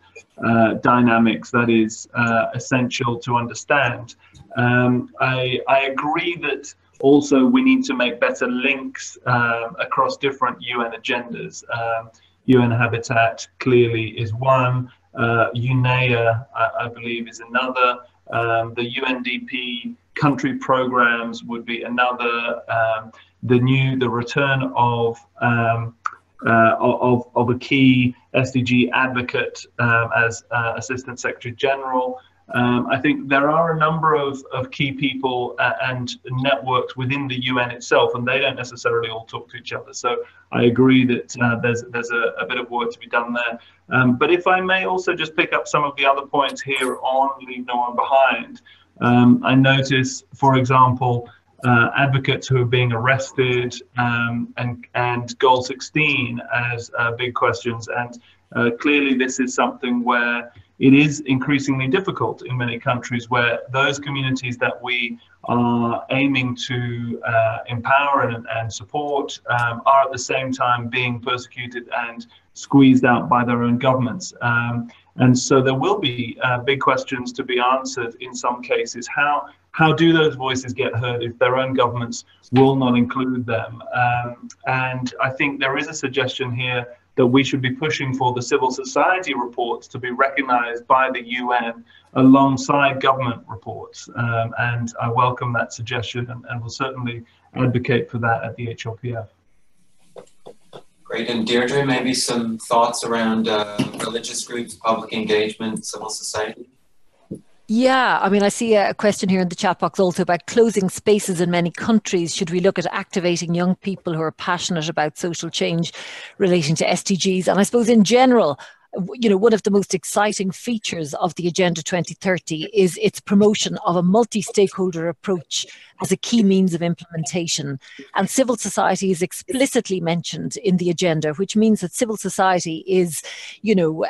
dynamics that is essential to understand. I agree that also we need to make better links across different UN agendas. UN Habitat clearly is one, UNEA I believe is another, the UNDP country programs would be another, the return of a key SDG advocate as Assistant Secretary General. I think there are a number of key people and networks within the UN itself, and they don't necessarily all talk to each other. So I agree that there's a bit of work to be done there. But if I may also just pick up some of the other points here on Leave No One Behind. I notice, for example, advocates who are being arrested and Goal 16 as big questions. And clearly this is something where it is increasingly difficult in many countries, where those communities that we are aiming to empower and support are at the same time being persecuted and squeezed out by their own governments. And so there will be big questions to be answered in some cases. How do those voices get heard if their own governments will not include them? And I think there is a suggestion here that we should be pushing for the civil society reports to be recognized by the UN alongside government reports. And I welcome that suggestion and will certainly advocate for that at the HLPF. Great, and Deirdre, maybe some thoughts around religious groups, public engagement, civil society? Yeah, I mean, I see a question here in the chat box also about closing spaces in many countries. Should we look at activating young people who are passionate about social change relating to SDGs? And I suppose in general, you know, one of the most exciting features of the Agenda 2030 is its promotion of a multi-stakeholder approach as a key means of implementation. And civil society is explicitly mentioned in the agenda, which means that civil society is, you know,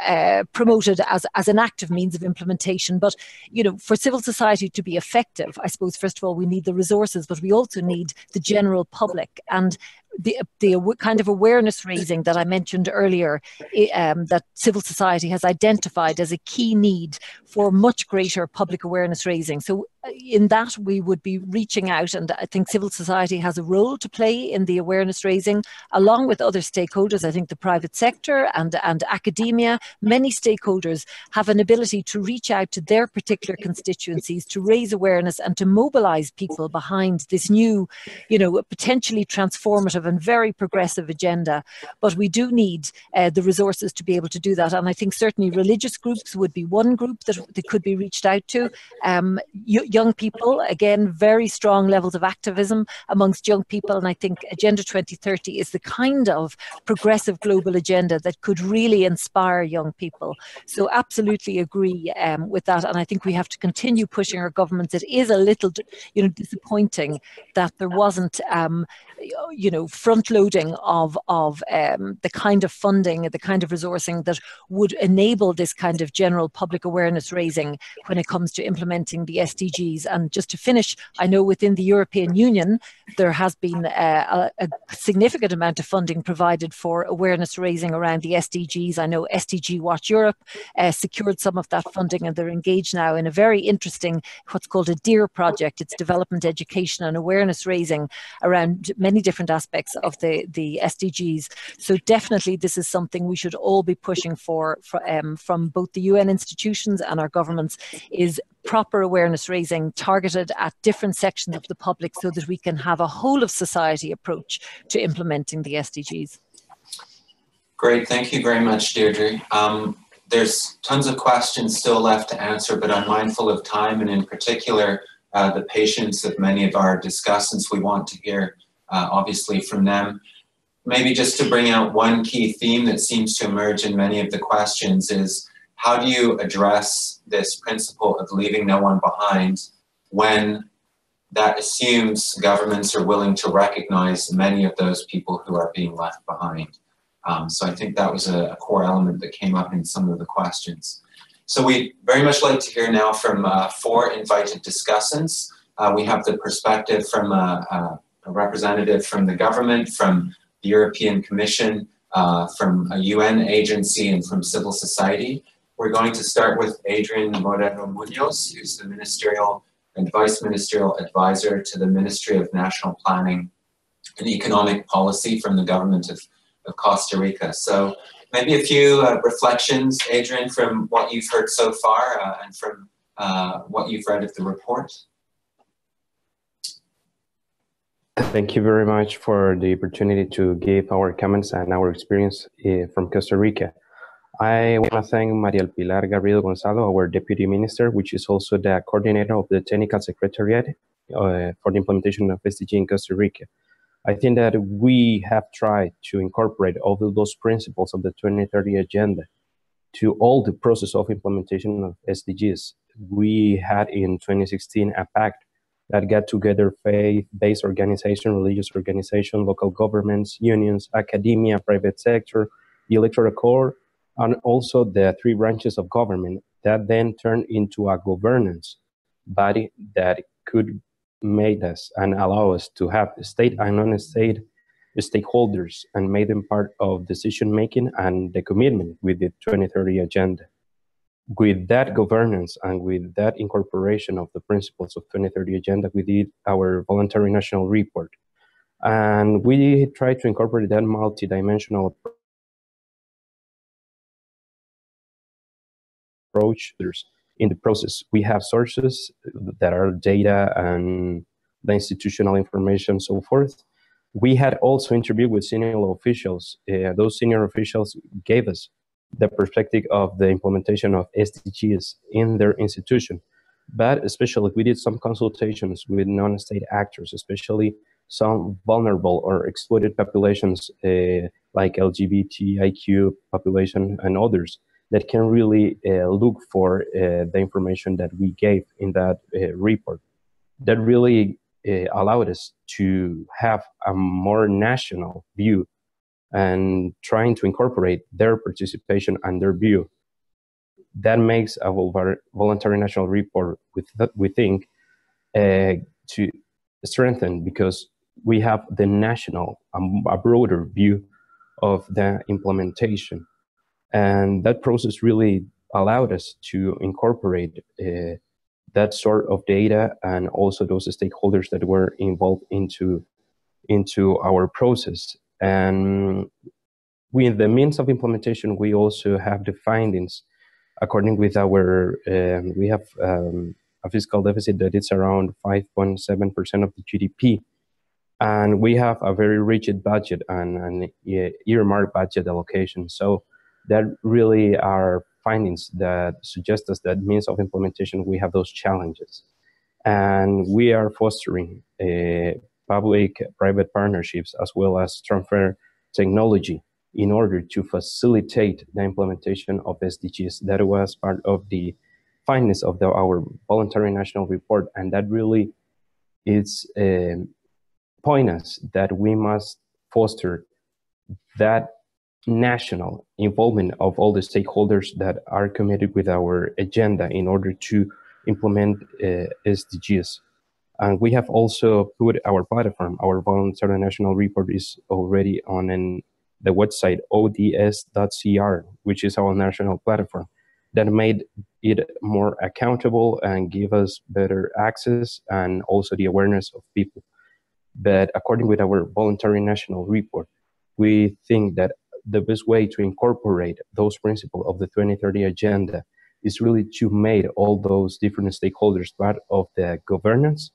promoted as an active means of implementation. But, you know, for civil society to be effective, I suppose, first of all, we need the resources, but we also need the general public. And the kind of awareness raising that I mentioned earlier, that civil society has identified as a key need for much greater public awareness raising. So in that we would be reaching out, and I think civil society has a role to play in the awareness raising, along with other stakeholders. I think the private sector and academia, many stakeholders have an ability to reach out to their particular constituencies, to raise awareness and to mobilize people behind this new, potentially transformative and very progressive agenda. But we do need the resources to be able to do that. And I think certainly religious groups would be one group that could be reached out to. Young people, again, very strong levels of activism amongst young people. And I think Agenda 2030 is the kind of progressive global agenda that could really inspire young people. So absolutely agree with that. And I think we have to continue pushing our governments. It is a little, disappointing that there wasn't, front loading of the kind of funding, the kind of resourcing that would enable this kind of general public awareness raising when it comes to implementing the SDGs. And just to finish, I know within the European Union, there has been a significant amount of funding provided for awareness raising around the SDGs. I know SDG Watch Europe secured some of that funding, and they're engaged now in a very interesting, what's called a DEAR project. It's development, education and awareness raising around many different aspects of the SDGs. So definitely this is something we should all be pushing for from both the UN institutions and our governments, is proper awareness raising targeted at different sections of the public so that we can have a whole of society approach to implementing the SDGs. Great, thank you very much, Deirdre. There's tons of questions still left to answer, but I'm mindful of time, and in particular, the patience of many of our discussants. We want to hear, obviously, from them. Maybe just to bring out one key theme that seems to emerge in many of the questions is, how do you address this principle of leaving no one behind when that assumes governments are willing to recognize many of those people who are being left behind? So I think that was a core element that came up in some of the questions. So we'd very much like to hear now from 4 invited discussants. We have the perspective from a representative from the government, from the European Commission, from a UN agency, and from civil society. We're going to start with Adrian Moreno Munoz, who's the Ministerial and Vice Ministerial Advisor to the Ministry of National Planning and Economic Policy from the government of Costa Rica. So maybe a few reflections, Adrian, from what you've heard so far and from what you've read of the report. Thank you very much for the opportunity to give our comments and our experience from Costa Rica. I want to thank Maria Pilar Garrido Gonzalo, our Deputy Minister, which is also the coordinator of the Technical Secretariat for the implementation of SDG in Costa Rica. I think that we have tried to incorporate all of those principles of the 2030 Agenda to all the process of implementation of SDGs. We had in 2016 a pact that got together faith-based organization, religious organization, local governments, unions, academia, private sector, the electoral core, and also the 3 branches of government that then turned into a governance body that could make us and allow us to have state and non-state stakeholders and made them part of decision-making and the commitment with the 2030 Agenda. With that governance and with that incorporation of the principles of 2030 Agenda, we did our voluntary national report. And we tried to incorporate that multidimensional approach in the process. We have sources that are data and the institutional information, so forth. We had also interviewed with senior officials. Those senior officials gave us the perspective of the implementation of SDGs in their institution. But especially we did some consultations with non-state actors, especially some vulnerable or excluded populations like LGBTIQ population and others that can really look for the information that we gave in that report. That really allowed us to have a more national view and trying to incorporate their participation and their view. That makes a voluntary national report, we think, to strengthen, because we have the national, a broader view of the implementation. And that process really allowed us to incorporate that sort of data and also those stakeholders that were involved into our process. And with the means of implementation, we also have the findings according with our, we have a fiscal deficit that is around 5.7% of the GDP. And we have a very rigid budget and an earmarked budget allocation. So that really are findings that suggest us that means of implementation, we have those challenges. And we are fostering public-private partnerships as well as transfer technology in order to facilitate the implementation of SDGs. That was part of the findings of our voluntary national report, and that really is point us that we must foster that national involvement of all the stakeholders that are committed with our agenda in order to implement SDGs. And we have also put our platform, our voluntary national report is already on the website ods.cr, which is our national platform, that made it more accountable and give us better access and also the awareness of people. But according with our voluntary national report, we think that the best way to incorporate those principles of the 2030 agenda is really to make all those different stakeholders part of the governance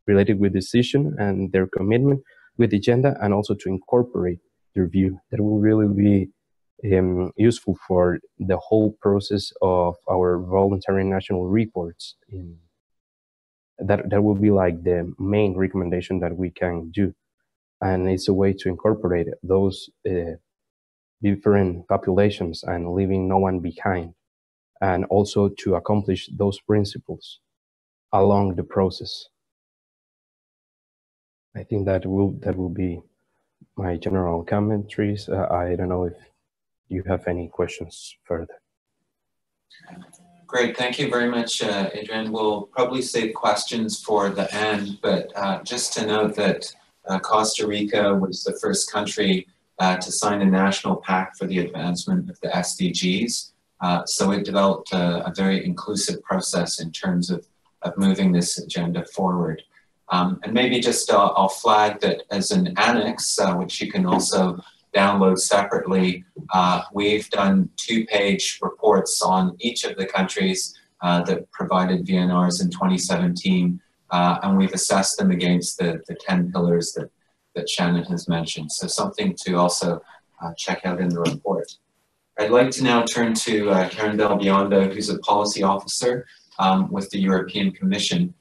related with decision and their commitment with the agenda, and also to incorporate their view. That will really be useful for the whole process of our voluntary national reports. That will be like the main recommendation that we can do. And it's a way to incorporate those different populations and leaving no one behind, and also to accomplish those principles along the process. I think that will be my general commentaries. I don't know if you have any questions further. Great, thank you very much, Adrian. We'll probably save questions for the end, but just to note that Costa Rica was the first country to sign a national pact for the advancement of the SDGs. So it developed a very inclusive process in terms of moving this agenda forward. And maybe just I'll flag that as an annex, which you can also download separately, we've done 2-page reports on each of the countries that provided VNRs in 2017, and we've assessed them against the 10 pillars that Shannon has mentioned. So something to also check out in the report. I'd like to now turn to Karen Del Biondo, who's a policy officer with the European Commission,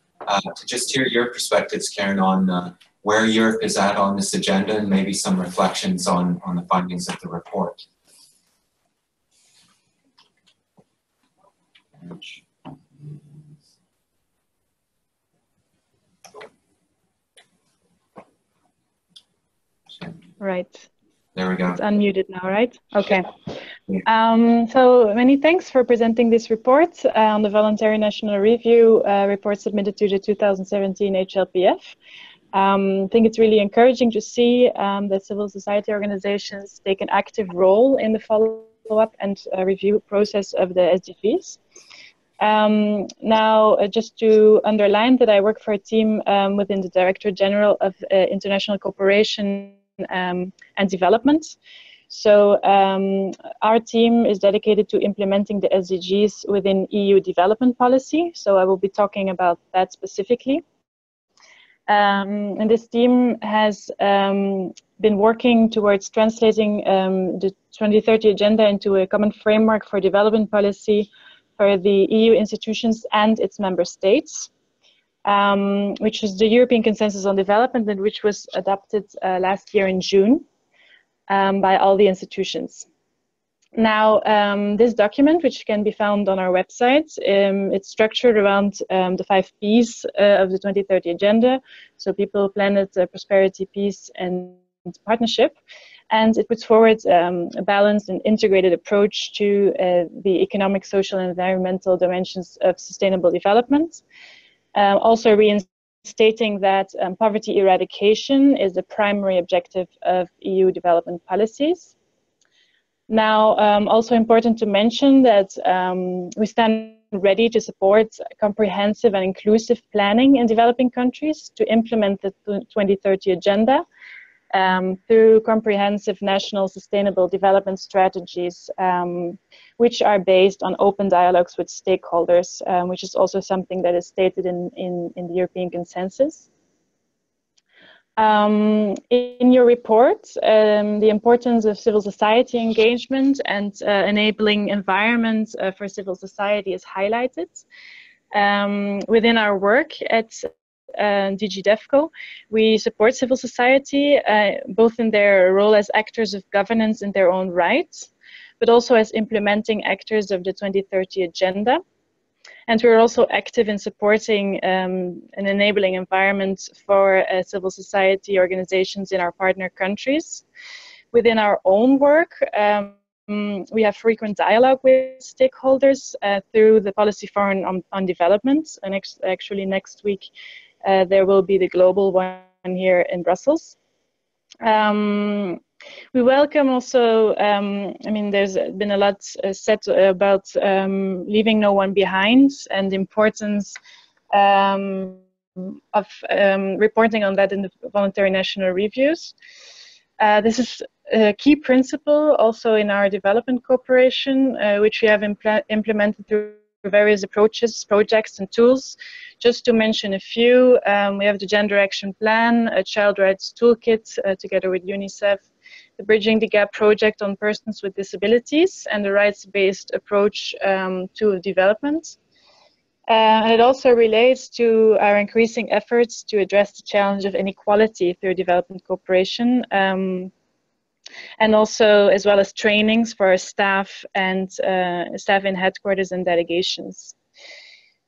to just hear your perspectives, Karen, on where Europe is at on this agenda and maybe some reflections on the findings of the report. Right. There we go. It's unmuted now, right? Okay. So many thanks for presenting this report on the Voluntary National Review report submitted to the 2017 HLPF. I think it's really encouraging to see that civil society organizations take an active role in the follow-up and review process of the SDGs. Now, just to underline that I work for a team within the Directorate General of International Cooperation and Development. So our team is dedicated to implementing the SDGs within EU development policy. So I will be talking about that specifically. And this team has been working towards translating the 2030 agenda into a common framework for development policy for the EU institutions and its member states, which is the European Consensus on Development, and which was adopted last year in June by all the institutions. Now, this document, which can be found on our website, it's structured around the 5 Ps of the 2030 agenda. So people, planet, prosperity, peace, and partnership. And it puts forward a balanced and integrated approach to the economic, social, and environmental dimensions of sustainable development. Also reinstating that poverty eradication is the primary objective of EU development policies. Now, also important to mention that we stand ready to support comprehensive and inclusive planning in developing countries to implement the 2030 Agenda through comprehensive national sustainable development strategies, which are based on open dialogues with stakeholders, which is also something that is stated in the European Consensus. In your report, the importance of civil society engagement and enabling environment for civil society is highlighted. Within our work at DG DEFCO, we support civil society both in their role as actors of governance in their own right, but also as implementing actors of the 2030 Agenda. And we're also active in supporting an enabling environment for civil society organizations in our partner countries. Within our own work, we have frequent dialogue with stakeholders through the Policy Forum on Development. And actually next week, there will be the global one here in Brussels. We welcome also, I mean, there's been a lot said about leaving no one behind and the importance of reporting on that in the voluntary national reviews. This is a key principle also in our development cooperation, which we have implemented through various approaches, projects and tools. Just to mention a few, we have the Gender Action Plan, a Child Rights Toolkit together with UNICEF, the Bridging the Gap project on persons with disabilities, and the rights-based approach to development. And it also relates to our increasing efforts to address the challenge of inequality through development cooperation, and also as well as trainings for our staff and staff in headquarters and delegations.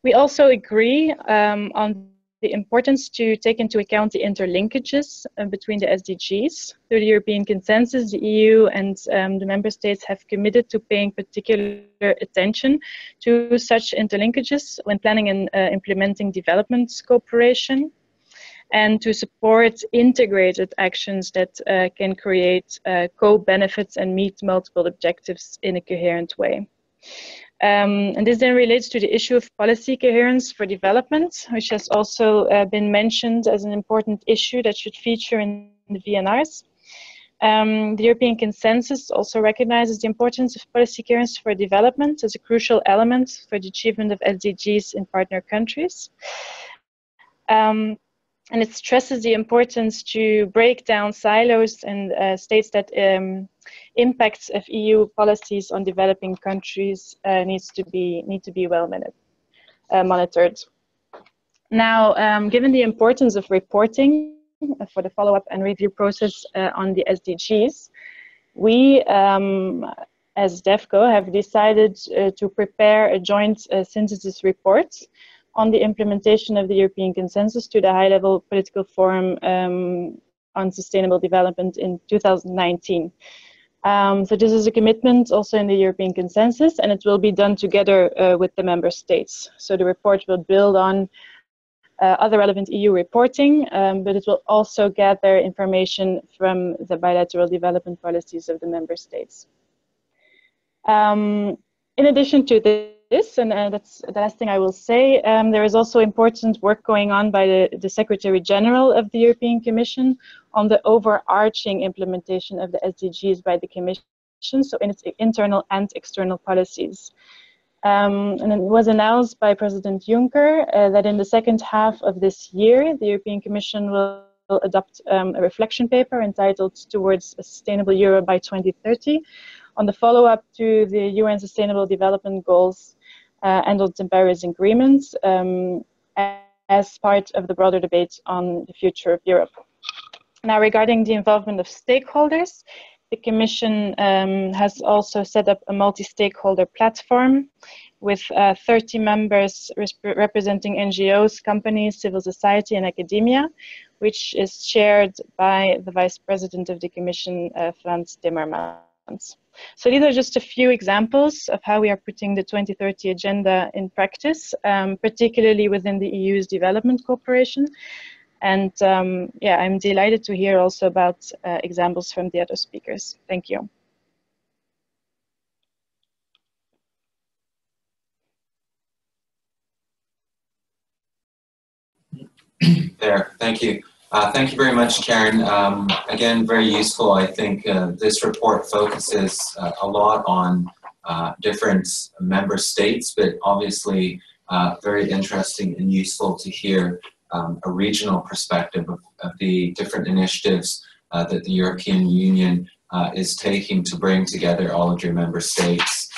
We also agree on the importance to take into account the interlinkages between the SDGs. Through the European Consensus, the EU and the Member States have committed to paying particular attention to such interlinkages when planning and implementing development cooperation, and to support integrated actions that can create co-benefits and meet multiple objectives in a coherent way. And this then relates to the issue of policy coherence for development, which has also been mentioned as an important issue that should feature in the VNRs. The European Consensus also recognizes the importance of policy coherence for development as a crucial element for the achievement of SDGs in partner countries. And it stresses the importance to break down silos and states that impacts of EU policies on developing countries need to be well monitored. Now, given the importance of reporting for the follow-up and review process on the SDGs, we, as DEFCO, have decided to prepare a joint synthesis report on the implementation of the European Consensus to the high-level political forum on sustainable development in 2019. So this is a commitment also in the European Consensus, and it will be done together with the member states. So the report will build on other relevant EU reporting, but it will also gather information from the bilateral development policies of the member states. In addition to this, and that's the last thing I will say, there is also important work going on by the Secretary General of the European Commission on the overarching implementation of the SDGs by the Commission, so in its internal and external policies. And it was announced by President Juncker that in the second half of this year, the European Commission will adopt a reflection paper entitled Towards a Sustainable Europe by 2030 on the follow-up to the UN Sustainable Development Goals and on the Paris Agreement as part of the broader debate on the future of Europe. Now, regarding the involvement of stakeholders, the Commission has also set up a multi-stakeholder platform with 30 members representing NGOs, companies, civil society, and academia, which is chaired by the Vice President of the Commission, Frans Timmermans. So these are just a few examples of how we are putting the 2030 Agenda in practice, particularly within the EU's development cooperation. And yeah, I'm delighted to hear also about examples from the other speakers. Thank you. there. Thank you. Thank you very much, Karen. Again, very useful. I think this report focuses a lot on different member states, but obviously very interesting and useful to hear a regional perspective of the different initiatives that the European Union is taking to bring together all of your member states.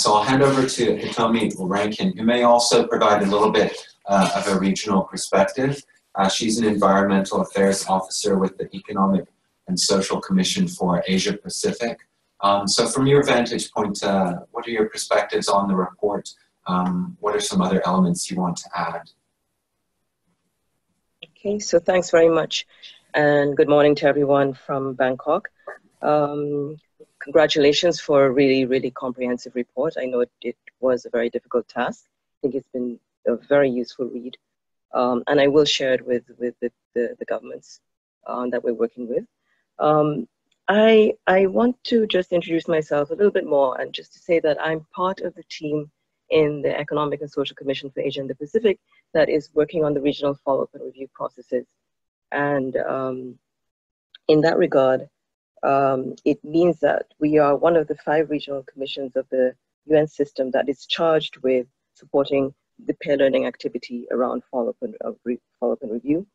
So I'll hand over to Hitomi Rankin, who may also provide a little bit of a regional perspective. She's an environmental affairs officer with the Economic and Social Commission for Asia Pacific. So from your vantage point, what are your perspectives on the report? What are some other elements you want to add? Okay, so thanks very much. And good morning to everyone from Bangkok. Congratulations for a really, really comprehensive report. I know it was a very difficult task. I think it's been a very useful read. And I will share it with the governments that we're working with. I want to just introduce myself a little bit more and just to say that I'm part of the team in the Economic and Social Commission for Asia and the Pacific that is working on the regional follow-up and review processes. And in that regard, it means that we are one of the 5 regional commissions of the UN system that is charged with supporting the peer learning activity around follow-up and review.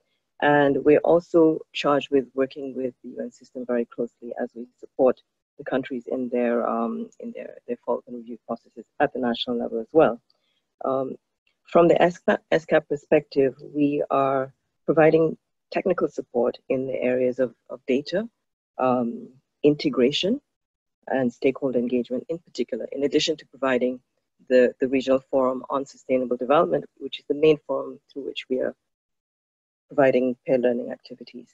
And we're also charged with working with the UN system very closely as we support the countries in their follow-up and review processes at the national level as well. From the SCAP perspective, we are providing technical support in the areas of data, integration, and stakeholder engagement in particular, in addition to providing the Regional Forum on Sustainable Development, which is the main forum through which we are providing peer learning activities.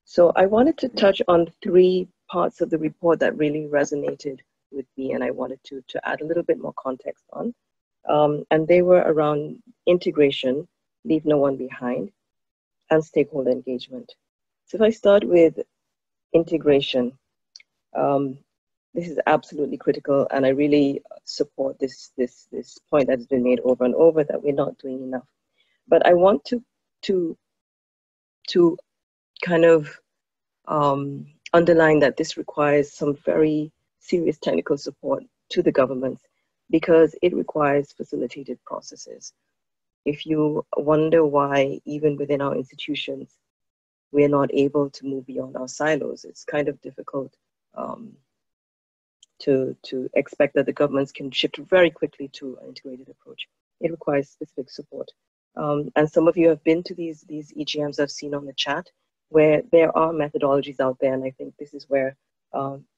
So I wanted to touch on 3 parts of the report that really resonated with me, and I wanted to add a little bit more context on. And they were around integration, leave no one behind, and stakeholder engagement. So if I start with integration, this is absolutely critical, and I really support this point that has been made over and over that we're not doing enough. But I want to kind of underline that this requires some very serious technical support to the governments because it requires facilitated processes. If you wonder why even within our institutions we're not able to move beyond our silos, it's kind of difficult to expect that the governments can shift very quickly to an integrated approach. It requires specific support. And some of you have been to these EGMs I've seen on the chat, where there are methodologies out there, and I think this is where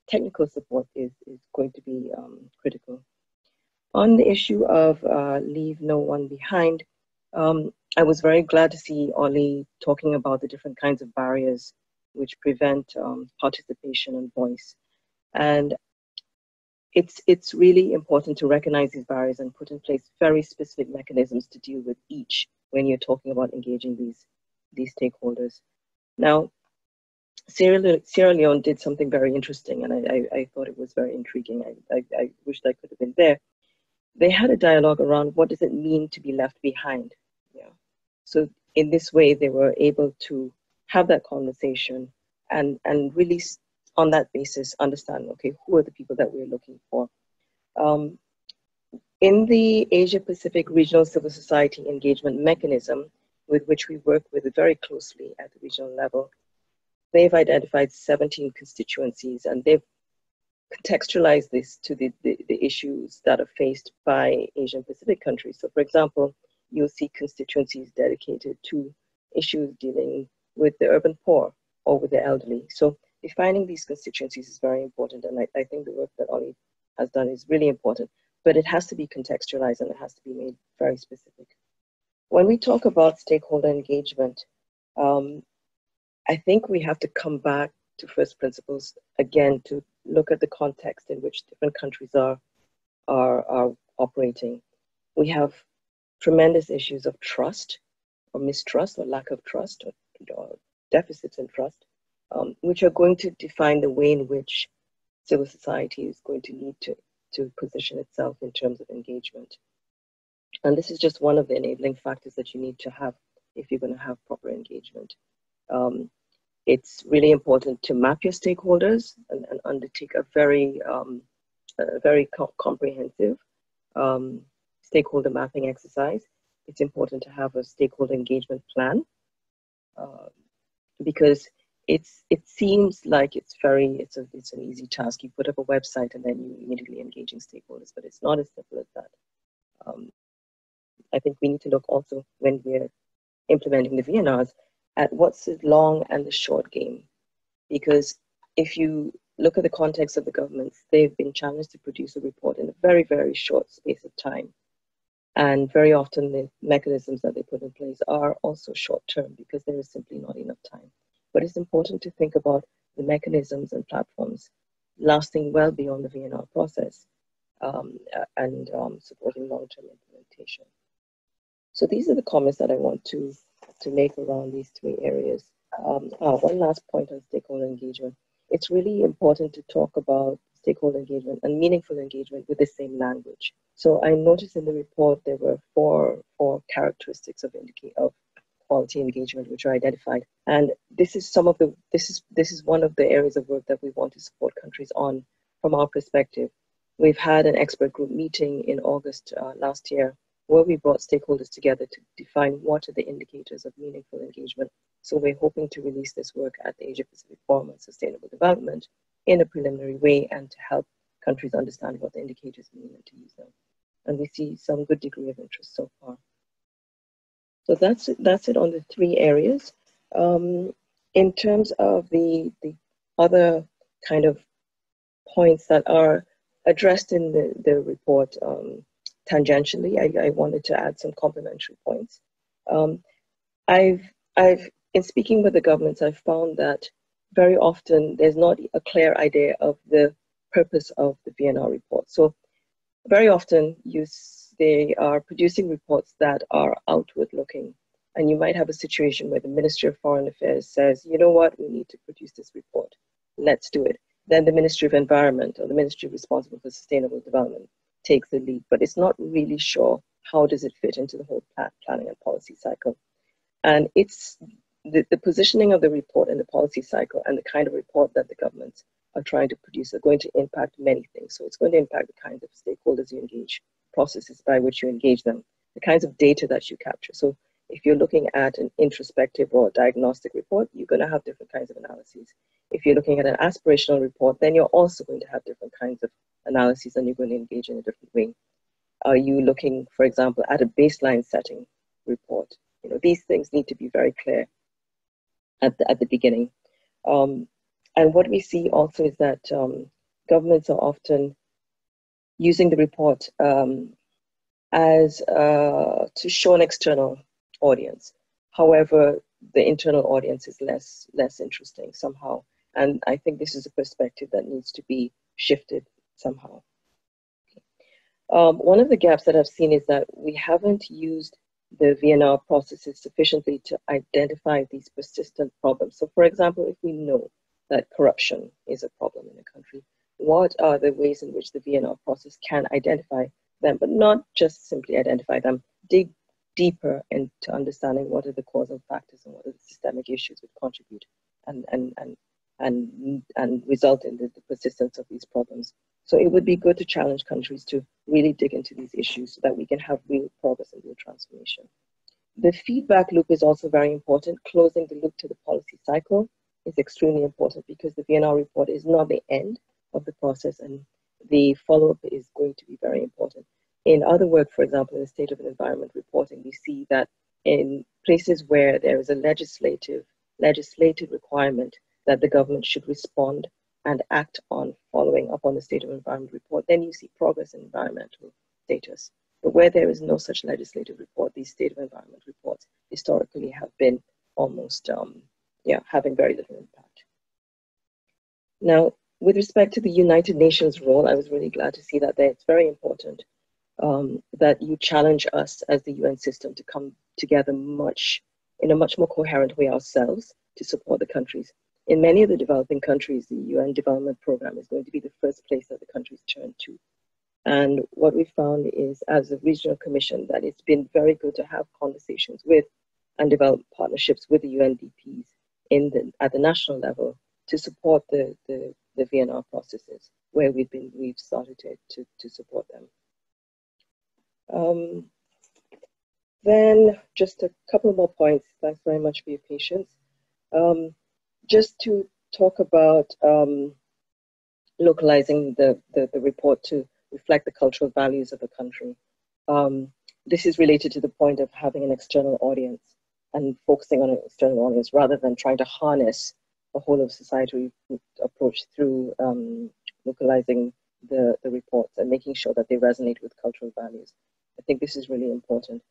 technical support is going to be critical. On the issue of leave no one behind, I was very glad to see Ollie talking about the different kinds of barriers which prevent participation and voice. And it's really important to recognize these barriers and put in place very specific mechanisms to deal with each when you're talking about engaging these stakeholders. Now, Sierra Leone did something very interesting, and I thought it was very intriguing. I wished I could have been there. They had a dialogue around what does it mean to be left behind. Yeah. So in this way, they were able to have that conversation and really on that basis understand, okay, who are the people that we're looking for. In the Asia Pacific Regional Civil Society Engagement Mechanism, with which we work with very closely at the regional level, they've identified 17 constituencies, and they've contextualized this to the issues that are faced by Asian Pacific countries. So for example, you'll see constituencies dedicated to issues dealing with the urban poor or with the elderly. So defining these constituencies is very important, and I think the work that Ollie has done is really important, but it has to be contextualized and it has to be made very specific. When we talk about stakeholder engagement, I think we have to come back to first principles again to look at the context in which different countries are operating. We have tremendous issues of trust or mistrust or lack of trust or deficits in trust, which are going to define the way in which civil society is going to need to position itself in terms of engagement. And this is just one of the enabling factors that you need to have if you're going to have proper engagement. It's really important to map your stakeholders and undertake a very comprehensive stakeholder mapping exercise. It's important to have a stakeholder engagement plan because it seems like it's an easy task. You put up a website and then you immediately engaging stakeholders, but it's not as simple as that. I think we need to look also when we're implementing the VNRs at what's the long and the short game, because if you look at the context of the governments, they've been challenged to produce a report in a very, very short space of time. And very often the mechanisms that they put in place are also short-term because there is simply not enough time. But it's important to think about the mechanisms and platforms lasting well beyond the VNR process and supporting long-term implementation. So these are the comments that I want to make around these three areas. One last point on stakeholder engagement. It's really important to talk about stakeholder engagement and meaningful engagement with the same language. So I noticed in the report there were four characteristics of quality engagement which are identified, and this is one of the areas of work that we want to support countries on from our perspective. We've had an expert group meeting in August last year where we brought stakeholders together to define what are the indicators of meaningful engagement. So we're hoping to release this work at the Asia Pacific Forum on Sustainable Development in a preliminary way and to help countries understand what the indicators mean and to use them. And we see some good degree of interest so far. So that's it on the three areas. In terms of the other kind of points that are addressed in the report, tangentially, I wanted to add some complementary points. In speaking with the governments, I've found that very often there's not a clear idea of the purpose of the VNR report. So very often they are producing reports that are outward looking. And you might have a situation where the Ministry of Foreign Affairs says, you know what, we need to produce this report. Let's do it. Then the Ministry of Environment or the Ministry responsible for sustainable development takes the lead, but it's not really sure how does it fit into the whole planning and policy cycle. And it's the positioning of the report in the policy cycle and the kind of report that the governments are trying to produce are going to impact many things. So it's going to impact the kinds of stakeholders you engage, processes by which you engage them, the kinds of data that you capture. So if you're looking at an introspective or diagnostic report, you're going to have different kinds of analyses. If you're looking at an aspirational report, then you're also going to have different kinds of analyses and you're going to engage in a different way. Are you looking, for example, at a baseline setting report? You know, these things need to be very clear at the beginning. And what we see also is that governments are often using the report as to show an external audience. However, the internal audience is less interesting somehow. And I think this is a perspective that needs to be shifted somehow. One of the gaps that I've seen is that we haven't used the VNR processes sufficiently to identify these persistent problems. So for example, if we know that corruption is a problem in a country, what are the ways in which the VNR process can identify them, but not just simply identify them, dig deeper into understanding what are the causal factors and what are the systemic issues that contribute and result in the persistence of these problems. So it would be good to challenge countries to really dig into these issues so that we can have real progress and real transformation. The feedback loop is also very important. Closing the loop to the policy cycle is extremely important because the VNR report is not the end of the process and the follow-up is going to be very important. In other work, for example, in the state of the environment reporting, we see that in places where there is a legislated requirement that the government should respond and act on following up on the state of environment report, then you see progress in environmental status. But where there is no such legislative report, these state of environment reports historically have been almost, having very little impact. Now, with respect to the United Nations role, I was really glad to see that there. It's very important that you challenge us as the UN system to come together in a much more coherent way ourselves to support the countries. In many of the developing countries, the UN Development Program is going to be the first place that the countries turn to. And what we found is, as a regional commission, that it's been very good to have conversations with and develop partnerships with the UNDPs at the national level to support the VNR processes where we've started to support them. Then just a couple more points. Thanks very much for your patience. Just to talk about localizing the report to reflect the cultural values of the country. This is related to the point of having an external audience and focusing on an external audience rather than trying to harness a whole of society approach through localizing the reports and making sure that they resonate with cultural values. I think this is really important.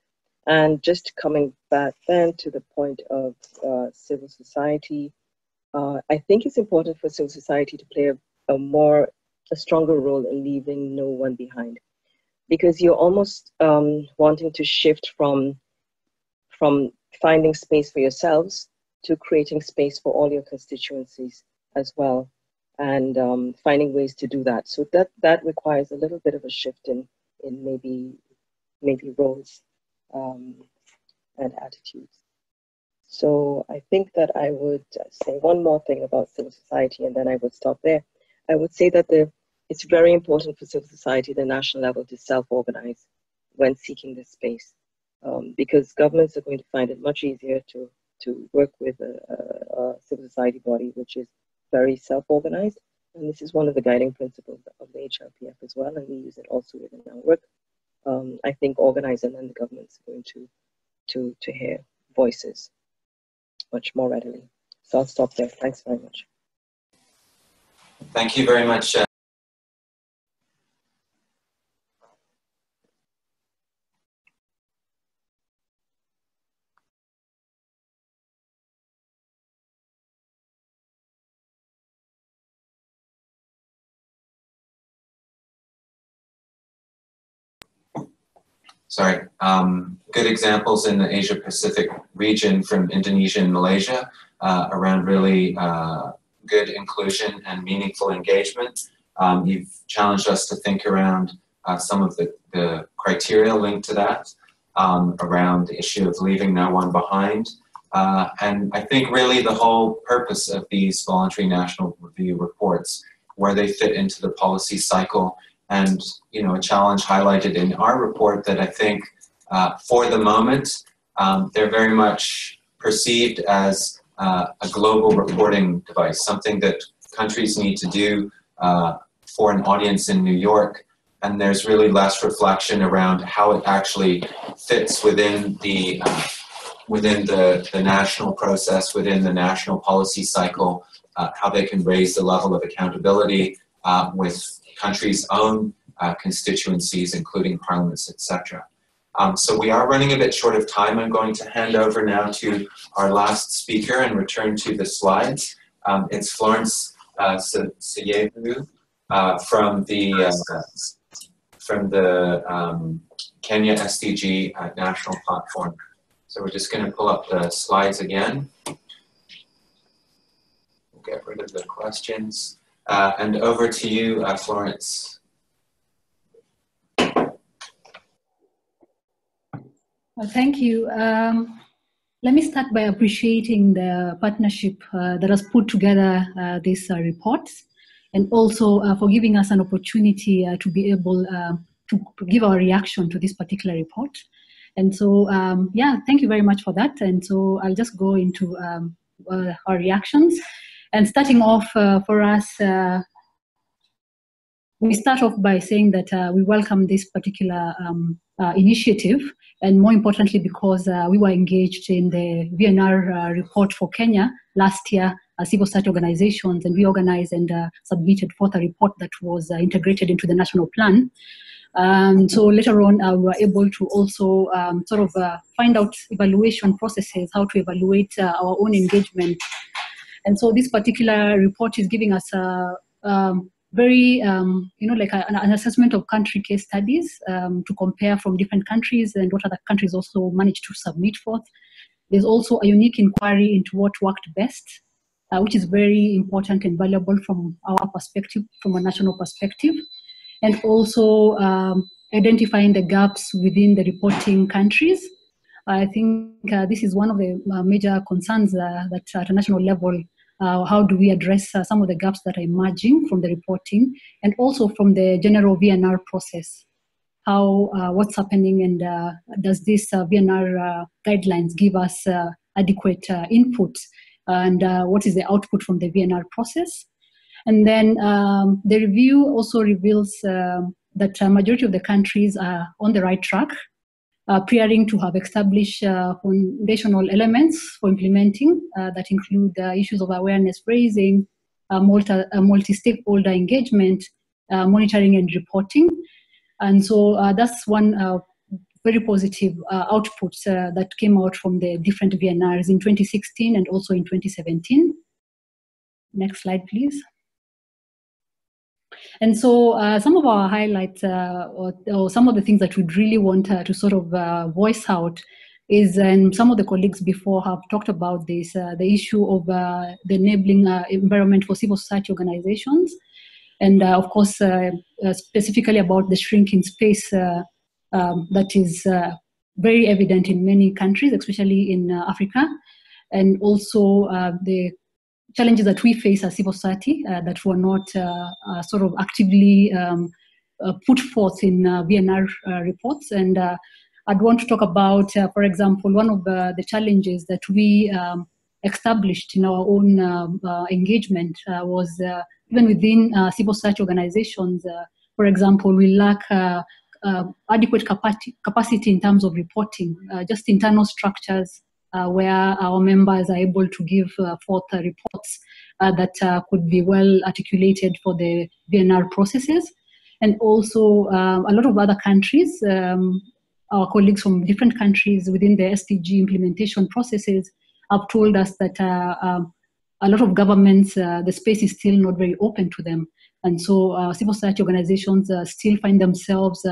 And just coming back then to the point of civil society, I think it's important for civil society to play a stronger role in leaving no one behind, because you're almost wanting to shift from finding space for yourselves to creating space for all your constituencies as well, and finding ways to do that. So that requires a little bit of a shift in maybe roles and attitudes. So I think that I would say one more thing about civil society, and then I would stop there. I would say that it's very important for civil society at the national level to self-organize when seeking this space, because governments are going to find it much easier to work with a civil society body which is very self-organized. And this is one of the guiding principles of the HLPF as well, and we use it also within our work. I think organizing and the government's going to hear voices much more readily. So I'll stop there. Thanks very much. Thank you very much. Good examples in the Asia Pacific region from Indonesia and Malaysia around really good inclusion and meaningful engagement. You've challenged us to think around some of the criteria linked to that, around the issue of leaving no one behind. And I think really the whole purpose of these voluntary national review reports, where they fit into the policy cycle, and a challenge highlighted in our report that I think for the moment, they're very much perceived as a global reporting device, something that countries need to do for an audience in New York. And there's really less reflection around how it actually fits within the national process, within the national policy cycle, how they can raise the level of accountability with countries' own constituencies, including parliaments, etc. So we are running a bit short of time. I'm going to hand over now to our last speaker and return to the slides. It's Florence Sayevu from the Kenya SDG National Platform. So we're just going to pull up the slides again. We'll get rid of the questions. And over to you, Florence. Well, thank you. Let me start by appreciating the partnership that has put together this report, and also for giving us an opportunity to be able to give our reaction to this particular report. And so, yeah, thank you very much for that. And so I'll just go into our reactions. And starting off for us, we start off by saying that we welcome this particular initiative, and more importantly because we were engaged in the VNR report for Kenya last year as civil society organizations, and we organized and submitted forth a report that was integrated into the national plan. So later on we were able to also find out evaluation processes, how to evaluate our own engagement. And so this particular report is giving us a very, like an assessment of country case studies to compare from different countries and what other countries also managed to submit forth. There's also a unique inquiry into what worked best, which is very important and valuable from our perspective, from a national perspective, and also identifying the gaps within the reporting countries. I think this is one of the major concerns that at a national level, how do we address some of the gaps that are emerging from the reporting and also from the general VNR process? How, what's happening, and does this VNR guidelines give us adequate input, and what is the output from the VNR process? And then the review also reveals that a majority of the countries are on the right track, appearing to have established foundational elements for implementing that include issues of awareness raising, multi-stakeholder engagement, monitoring and reporting. And so that's one very positive output that came out from the different VNRs in 2016 and also in 2017. Next slide, please. And so some of our highlights or some of the things that we'd really want to sort of voice out is, and some of the colleagues before have talked about this, the issue of the enabling environment for civil society organizations. And of course, specifically about the shrinking space that is very evident in many countries, especially in Africa, and also the challenges that we face as civil society that were not sort of actively put forth in VNR reports. And I'd want to talk about, for example, one of the challenges that we established in our own engagement was even within civil society organizations. For example, we lack adequate capacity in terms of reporting, just internal structures where our members are able to give forth reports that could be well articulated for the VNR processes. And also a lot of other countries, our colleagues from different countries within the SDG implementation processes have told us that a lot of governments, the space is still not very open to them. And so civil society organizations still find themselves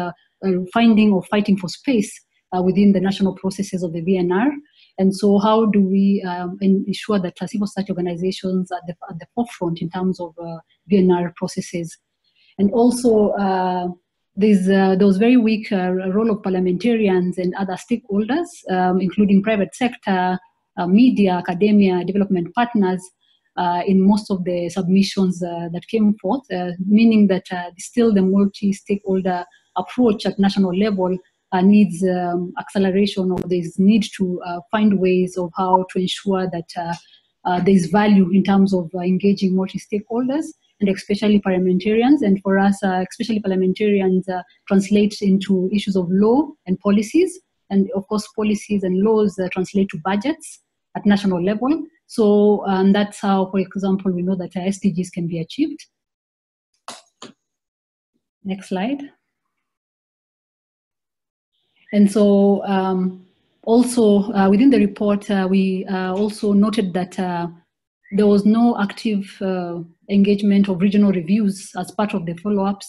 finding or fighting for space within the national processes of the VNR. And so how do we ensure that civil society organizations are at the forefront in terms of VNR processes? And also there was very weak role of parliamentarians and other stakeholders, including private sector, media, academia, development partners, in most of the submissions that came forth, meaning that still the multi-stakeholder approach at national level needs acceleration, or there's need to find ways of how to ensure that there's value in terms of engaging multi-stakeholders, and especially parliamentarians. And for us, especially parliamentarians translate into issues of law and policies. And of course, policies and laws translate to budgets at national level. So that's how, for example, we know that SDGs can be achieved. Next slide. And so also within the report, we also noted that there was no active engagement of regional reviews as part of the follow-ups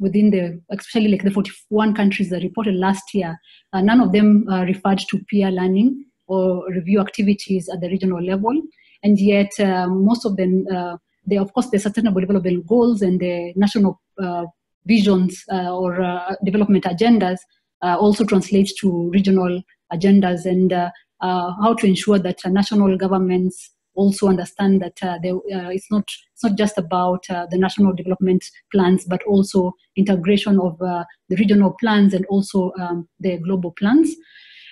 within the, especially like the 41 countries that reported last year. None of them referred to peer learning or review activities at the regional level. And yet most of them, they, of course, the sustainable development goals and the national visions or development agendas also translates to regional agendas, and how to ensure that national governments also understand that it's not just about the national development plans, but also integration of the regional plans and also the global plans.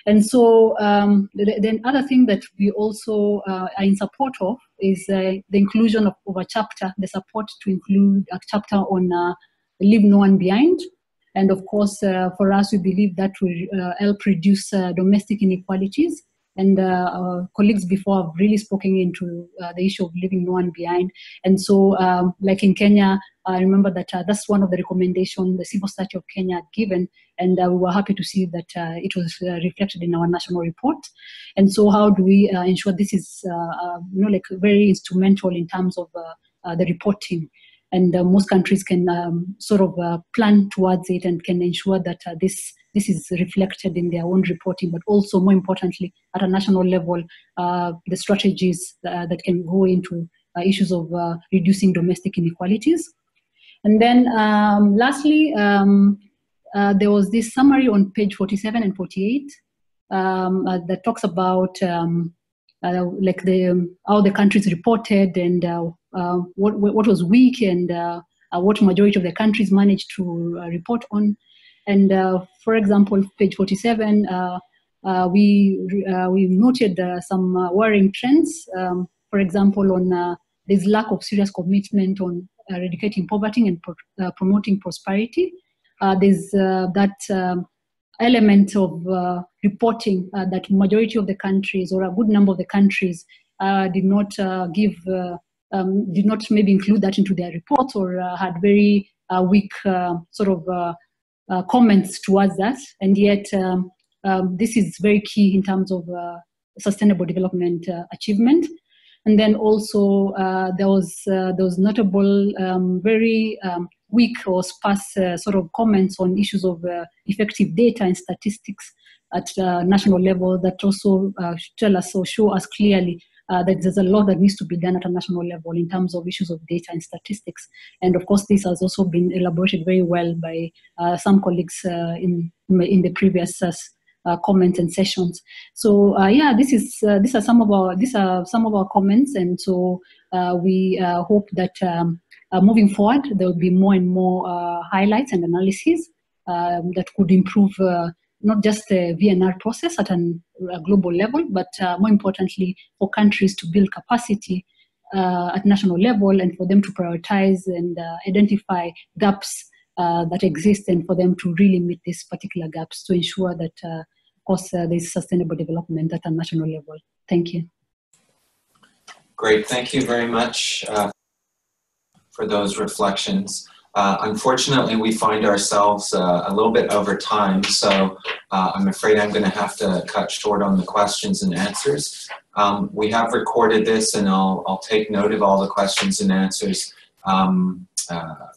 And so the other thing that we also are in support of is the inclusion of a chapter, the support to include a chapter on Leave No One Behind. And of course, for us, we believe that will help reduce domestic inequalities. And colleagues before have really spoken into the issue of leaving no one behind. And so, like in Kenya, I remember that that's one of the recommendations the civil society of Kenya had given, and we were happy to see that it was reflected in our national report. And so, how do we ensure this is, like very instrumental in terms of the reporting? And most countries can sort of plan towards it and can ensure that this is reflected in their own reporting, but also more importantly, at a national level, the strategies that can go into issues of reducing domestic inequalities. And then lastly, there was this summary on page 47 and 48 that talks about like how the countries reported and what was weak and what majority of the countries managed to report on. And for example, page 47, we noted some worrying trends. For example, on there's lack of serious commitment on eradicating poverty and promoting prosperity. There's that element of reporting that majority of the countries or a good number of the countries did not maybe include that into their report or had very weak sort of comments towards that. And yet this is very key in terms of sustainable development achievement. And then also there was notable very weak or sparse sort of comments on issues of effective data and statistics at national level that also tell us or show us clearly that there's a lot that needs to be done at a national level in terms of issues of data and statistics. And of course, this has also been elaborated very well by some colleagues in the previous comments and sessions. So yeah, these are some of our comments, and so we hope that moving forward there will be more and more highlights and analyses that could improve not just the VNR process at a global level, but more importantly for countries to build capacity at national level and for them to prioritize and identify gaps that exist and for them to really meet these particular gaps to ensure that, of course, there's sustainable development at a national level. Thank you. Great, thank you very much for those reflections. Unfortunately, we find ourselves a little bit over time, so I'm afraid I'm going to have to cut short on the questions and answers. We have recorded this, and I'll take note of all the questions and answers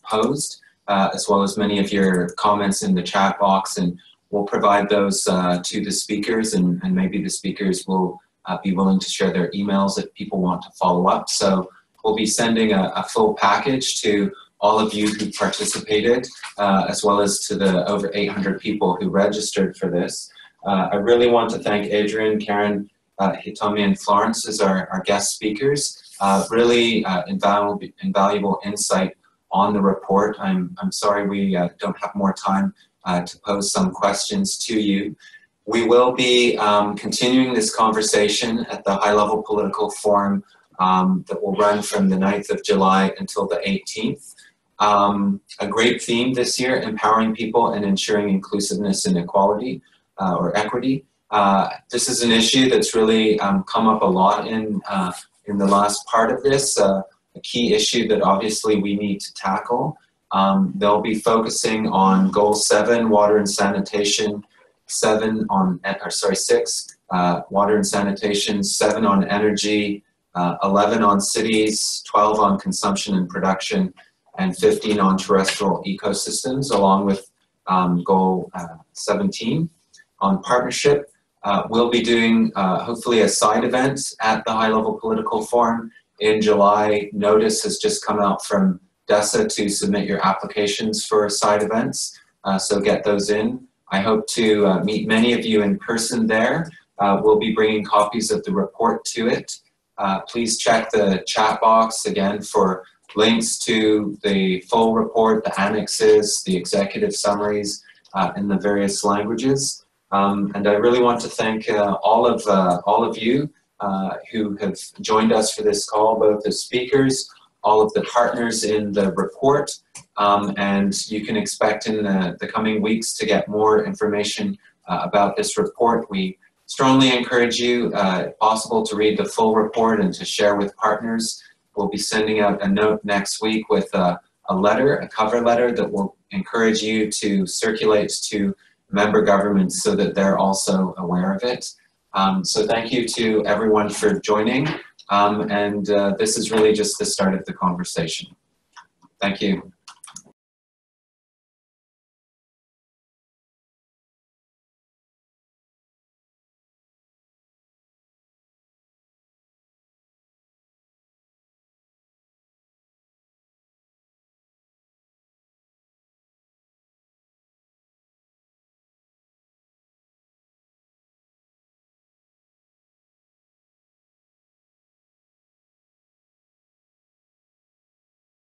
posed, as well as many of your comments in the chat box, and we'll provide those to the speakers, and maybe the speakers will be willing to share their emails if people want to follow up. So we'll be sending a full package to all of you who participated, as well as to the over 800 people who registered for this. I really want to thank Adrian, Karen, Hitomi, and Florence as our guest speakers. Really invaluable insight on the report. I'm sorry we don't have more time to pose some questions to you. We will be continuing this conversation at the high-level political forum that will run from the 9th of July until the 18th. A great theme this year, empowering people and ensuring inclusiveness and equality or equity. This is an issue that's really come up a lot in the last part of this, a key issue that obviously we need to tackle. They'll be focusing on Goal 7, water and sanitation, 6, water and sanitation, 7 on energy, 11 on cities, 12 on consumption and production, and 15 on terrestrial ecosystems, along with Goal 17 on partnership. We'll be doing hopefully a side event at the high-level political forum in July. Notice has just come out from DESA to submit your applications for side events, so get those in. I hope to meet many of you in person there. We'll be bringing copies of the report to it. Please check the chat box again for links to the full report, the annexes, the executive summaries in the various languages. And I really want to thank all of you who have joined us for this call, both the speakers, all of the partners in the report, and you can expect in the coming weeks to get more information about this report. We strongly encourage you, if possible, to read the full report and to share with partners. We'll be sending out a note next week with a letter, a cover letter that will encourage you to circulate to member governments so that they're also aware of it. So thank you to everyone for joining. And this is really just the start of the conversation. Thank you.